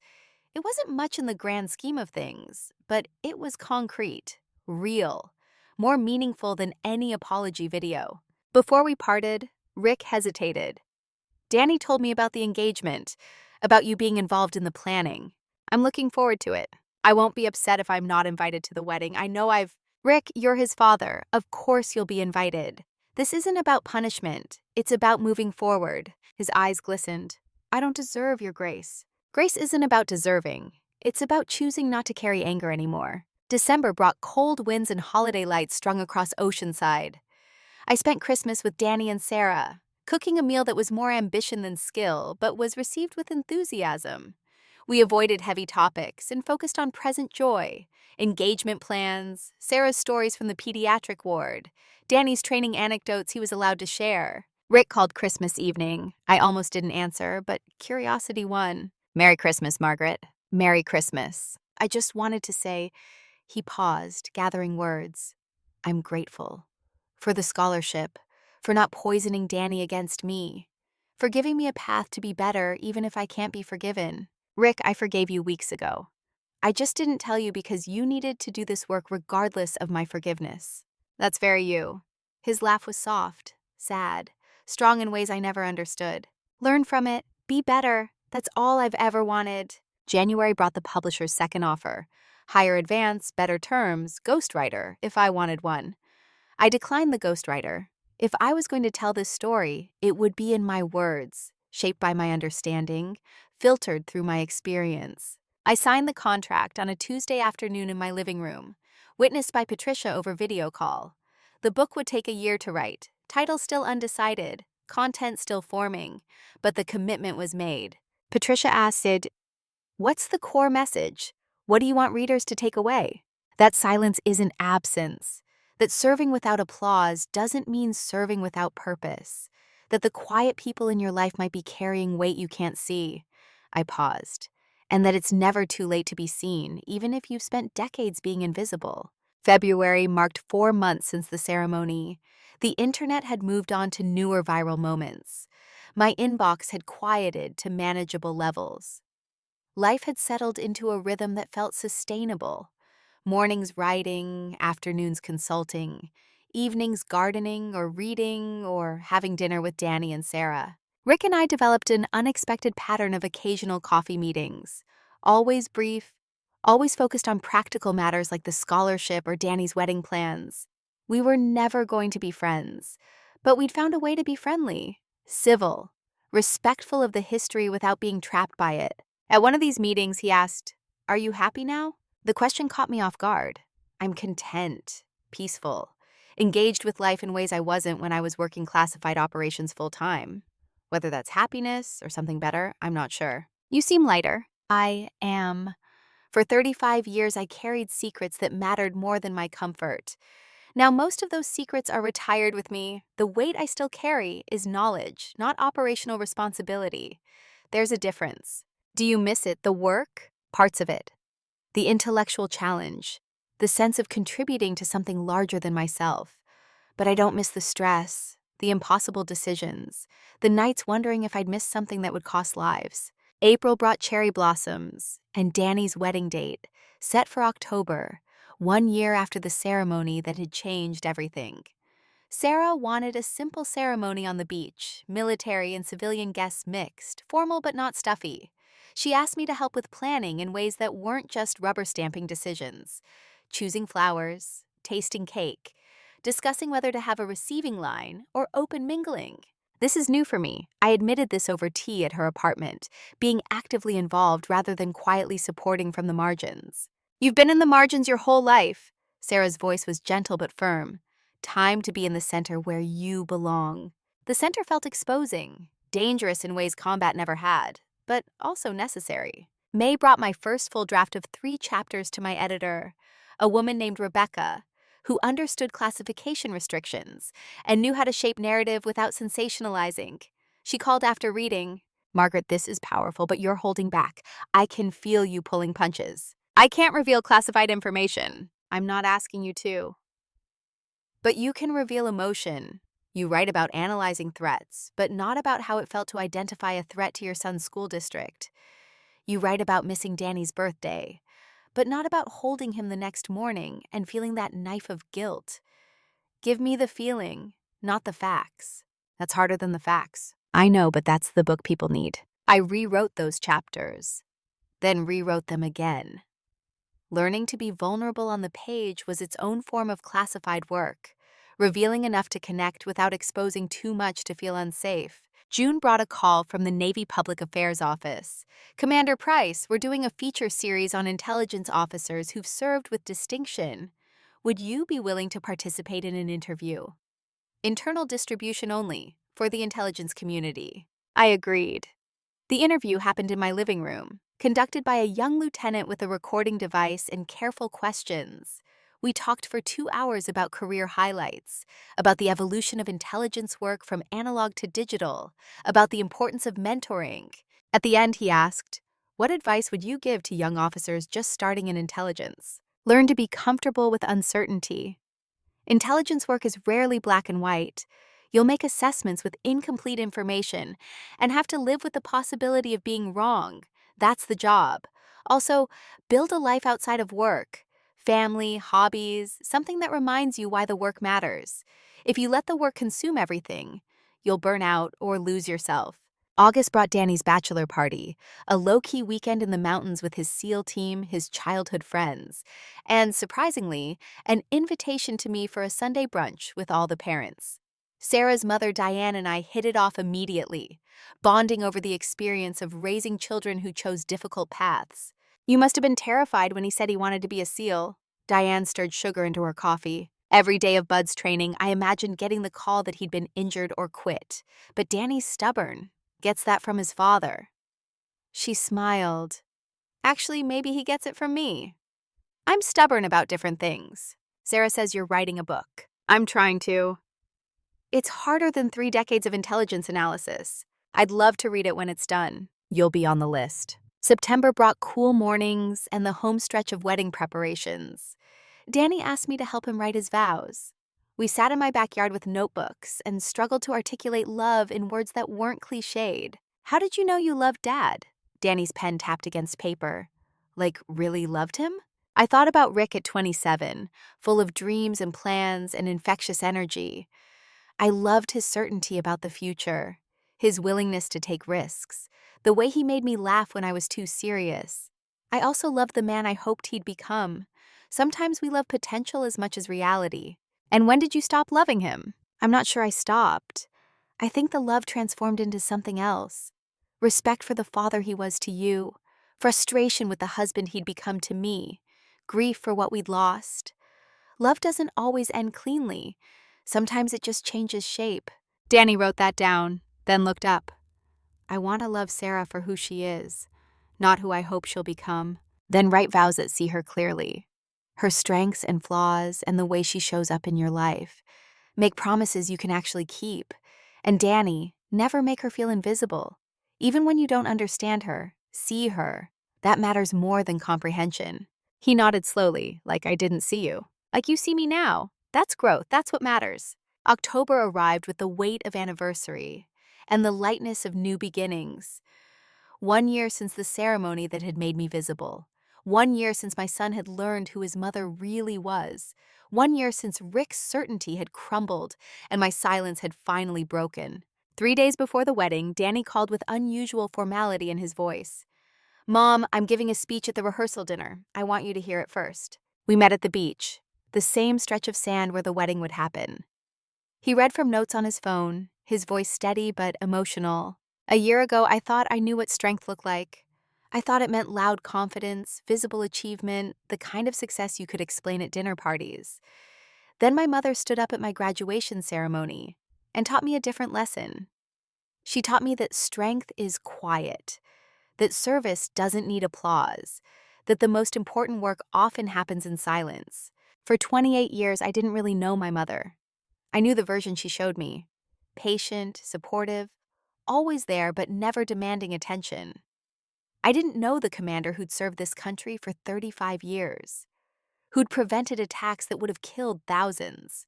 It wasn't much in the grand scheme of things, but it was concrete, real, more meaningful than any apology video. Before we parted, Rick hesitated. Danny told me about the engagement, about you being involved in the planning. I'm looking forward to it. I won't be upset if I'm not invited to the wedding. I know Rick, you're his father. Of course you'll be invited. This isn't about punishment. It's about moving forward. His eyes glistened. I don't deserve your grace. Grace isn't about deserving. It's about choosing not to carry anger anymore. December brought cold winds and holiday lights strung across Oceanside. I spent Christmas with Danny and Sarah, cooking a meal that was more ambition than skill, but was received with enthusiasm. We avoided heavy topics and focused on present joy, engagement plans, Sarah's stories from the pediatric ward, Danny's training anecdotes he was allowed to share. Rick called Christmas evening. I almost didn't answer, but curiosity won. Merry Christmas, Margaret. Merry Christmas. I just wanted to say, he paused, gathering words. I'm grateful. For the scholarship, for not poisoning Danny against me, for giving me a path to be better even if I can't be forgiven. Rick, I forgave you weeks ago. I just didn't tell you because you needed to do this work regardless of my forgiveness. That's very you. His laugh was soft, sad, strong in ways I never understood. Learn from it, be better. That's all I've ever wanted. January brought the publisher's second offer. Higher advance, better terms, ghostwriter, if I wanted one. I declined the ghostwriter. If I was going to tell this story, it would be in my words, shaped by my understanding, filtered through my experience. I signed the contract on a Tuesday afternoon in my living room, witnessed by Patricia over video call. The book would take a year to write, title still undecided, content still forming, but the commitment was made. Patricia asked, what's the core message? What do you want readers to take away? That silence isn't absence. That serving without applause doesn't mean serving without purpose. That the quiet people in your life might be carrying weight you can't see. I paused. And that it's never too late to be seen, even if you've spent decades being invisible. February marked 4 months since the ceremony. The internet had moved on to newer viral moments. My inbox had quieted to manageable levels. Life had settled into a rhythm that felt sustainable. Mornings writing, afternoons consulting, evenings gardening or reading or having dinner with Danny and Sarah. Rick and I developed an unexpected pattern of occasional coffee meetings, always brief, always focused on practical matters like the scholarship or Danny's wedding plans. We were never going to be friends, but we'd found a way to be friendly, civil, respectful of the history without being trapped by it. At one of these meetings, he asked, "Are you happy now?" The question caught me off guard. I'm content, peaceful, engaged with life in ways I wasn't when I was working classified operations full-time. Whether that's happiness or something better, I'm not sure. You seem lighter. I am. For 35 years, I carried secrets that mattered more than my comfort. Now, most of those secrets are retired with me. The weight I still carry is knowledge, not operational responsibility. There's a difference. Do you miss it, the work? Parts of it. The intellectual challenge. The sense of contributing to something larger than myself. But I don't miss the stress, the impossible decisions, the nights wondering if I'd missed something that would cost lives. April brought cherry blossoms, and Danny's wedding date, set for October, 1 year after the ceremony that had changed everything. Sarah wanted a simple ceremony on the beach, military and civilian guests mixed, formal but not stuffy. She asked me to help with planning in ways that weren't just rubber stamping decisions. Choosing flowers, tasting cake, discussing whether to have a receiving line or open mingling. This is new for me. I admitted this over tea at her apartment, being actively involved rather than quietly supporting from the margins. You've been in the margins your whole life. Sarah's voice was gentle but firm. Time to be in the center where you belong. The center felt exposing, dangerous in ways combat never had, but also necessary. May brought my first full draft of 3 chapters to my editor, a woman named Rebecca, who understood classification restrictions and knew how to shape narrative without sensationalizing. She called after reading, "Margaret, this is powerful, but you're holding back. I can feel you pulling punches. I can't reveal classified information. I'm not asking you to. But you can reveal emotion. You write about analyzing threats, but not about how it felt to identify a threat to your son's school district. You write about missing Danny's birthday, but not about holding him the next morning and feeling that knife of guilt. Give me the feeling, not the facts." That's harder than the facts. I know, but that's the book people need. I rewrote those chapters, then rewrote them again. Learning to be vulnerable on the page was its own form of classified work, revealing enough to connect without exposing too much to feel unsafe. June brought a call from the Navy Public Affairs Office. "Commander Price, we're doing a feature series on intelligence officers who've served with distinction. Would you be willing to participate in an interview? Internal distribution only, for the intelligence community." I agreed. The interview happened in my living room, conducted by a young lieutenant with a recording device and careful questions. We talked for 2 hours about career highlights, about the evolution of intelligence work from analog to digital, about the importance of mentoring. At the end, he asked, "What advice would you give to young officers just starting in intelligence?" Learn to be comfortable with uncertainty. Intelligence work is rarely black and white. You'll make assessments with incomplete information and have to live with the possibility of being wrong. That's the job. Also, build a life outside of work. Family, hobbies, something that reminds you why the work matters. If you let the work consume everything, you'll burn out or lose yourself. August brought Danny's bachelor party, a low-key weekend in the mountains with his SEAL team, his childhood friends, and, surprisingly, an invitation to me for a Sunday brunch with all the parents. Sarah's mother, Diane, and I hit it off immediately, bonding over the experience of raising children who chose difficult paths. "You must have been terrified when he said he wanted to be a SEAL." Diane stirred sugar into her coffee. Every day of Bud's training, I imagined getting the call that he'd been injured or quit. But Danny's stubborn. Gets that from his father. She smiled. "Actually, maybe he gets it from me. I'm stubborn about different things." Sarah says you're writing a book. I'm trying to. It's harder than 3 decades of intelligence analysis. I'd love to read it when it's done. You'll be on the list. September brought cool mornings and the home stretch of wedding preparations. Danny asked me to help him write his vows. We sat in my backyard with notebooks and struggled to articulate love in words that weren't cliched. How did you know you loved Dad? Danny's pen tapped against paper. Like, really loved him? I thought about Rick at 27, full of dreams and plans and infectious energy. I loved his certainty about the future, his willingness to take risks, the way he made me laugh when I was too serious. I also loved the man I hoped he'd become. Sometimes we love potential as much as reality. And when did you stop loving him? I'm not sure I stopped. I think the love transformed into something else. Respect for the father he was to you, frustration with the husband he'd become to me, grief for what we'd lost. Love doesn't always end cleanly. Sometimes it just changes shape. Danny wrote that down, then looked up. I want to love Sarah for who she is, not who I hope she'll become. Then write vows that see her clearly, her strengths and flaws and the way she shows up in your life. Make promises you can actually keep. And Danny, never make her feel invisible. Even when you don't understand her, see her. That matters more than comprehension. He nodded slowly, like I didn't see you. Like you see me now. That's growth, that's what matters. October arrived with the weight of anniversary and the lightness of new beginnings. 1 year since the ceremony that had made me visible. 1 year since my son had learned who his mother really was. 1 year since Rick's certainty had crumbled and my silence had finally broken. 3 days before the wedding, Danny called with unusual formality in his voice. Mom, I'm giving a speech at the rehearsal dinner. I want you to hear it first. We met at the beach, the same stretch of sand where the wedding would happen. He read from notes on his phone, his voice steady but emotional. A year ago, I thought I knew what strength looked like. I thought it meant loud confidence, visible achievement, the kind of success you could explain at dinner parties. Then my mother stood up at my graduation ceremony and taught me a different lesson. She taught me that strength is quiet, that service doesn't need applause, that the most important work often happens in silence. For 28 years, I didn't really know my mother. I knew the version she showed me. Patient, supportive, always there but never demanding attention. I didn't know the commander who'd served this country for 35 years, who'd prevented attacks that would have killed thousands,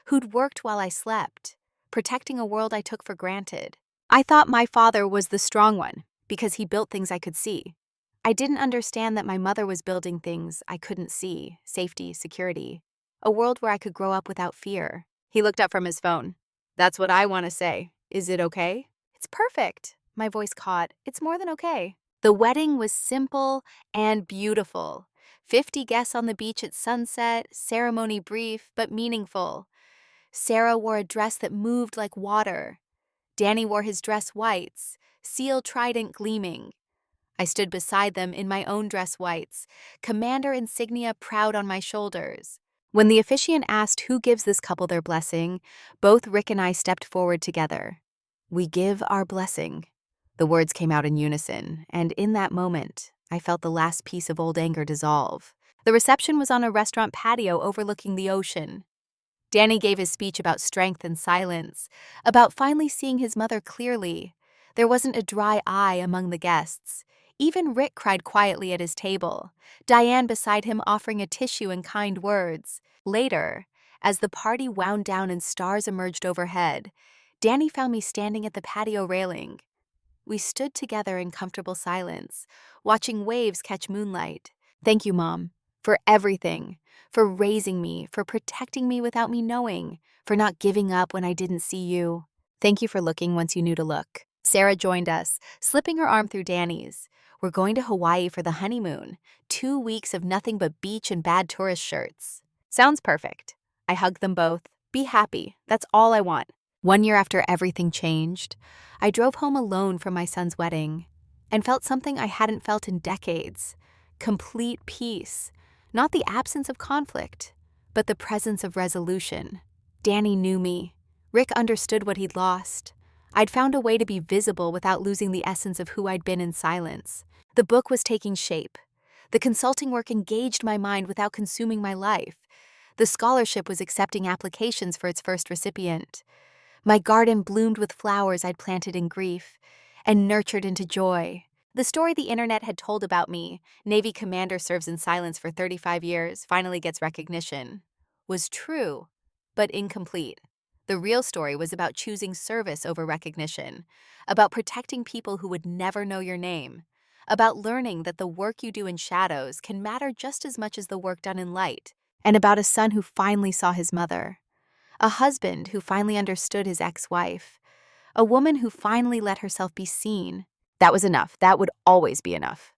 who'd worked while I slept, protecting a world I took for granted. I thought my father was the strong one because he built things I could see. I didn't understand that my mother was building things I couldn't see, safety, security, a world where I could grow up without fear. He looked up from his phone. That's what I want to say. Is it okay? It's perfect. My voice caught. It's more than okay. The wedding was simple and beautiful. 50 guests on the beach at sunset, ceremony brief but meaningful. Sarah wore a dress that moved like water. Danny wore his dress whites, seal trident gleaming. I stood beside them in my own dress whites, commander insignia proud on my shoulders. When the officiant asked who gives this couple their blessing, both Rick and I stepped forward together. We give our blessing. The words came out in unison, and in that moment, I felt the last piece of old anger dissolve. The reception was on a restaurant patio overlooking the ocean. Danny gave his speech about strength and silence, about finally seeing his mother clearly. There wasn't a dry eye among the guests. Even Rick cried quietly at his table, Diane beside him offering a tissue and kind words. Later, as the party wound down and stars emerged overhead, Danny found me standing at the patio railing. We stood together in comfortable silence, watching waves catch moonlight. Thank you, Mom, for everything, for raising me, for protecting me without me knowing, for not giving up when I didn't see you. Thank you for looking once you knew to look. Sarah joined us, slipping her arm through Danny's. We're going to Hawaii for the honeymoon. 2 weeks of nothing but beach and bad tourist shirts. Sounds perfect. I hugged them both. Be happy. That's all I want. 1 year after everything changed, I drove home alone from my son's wedding and felt something I hadn't felt in decades. Complete peace. Not the absence of conflict, but the presence of resolution. Danny knew me. Rick understood what he'd lost. I'd found a way to be visible without losing the essence of who I'd been in silence. The book was taking shape. The consulting work engaged my mind without consuming my life. The scholarship was accepting applications for its first recipient. My garden bloomed with flowers I'd planted in grief and nurtured into joy. The story the internet had told about me, Navy commander serves in silence for 35 years, finally gets recognition, was true, but incomplete. The real story was about choosing service over recognition, about protecting people who would never know your name, about learning that the work you do in shadows can matter just as much as the work done in light, and about a son who finally saw his mother, a husband who finally understood his ex-wife, a woman who finally let herself be seen. That was enough. That would always be enough.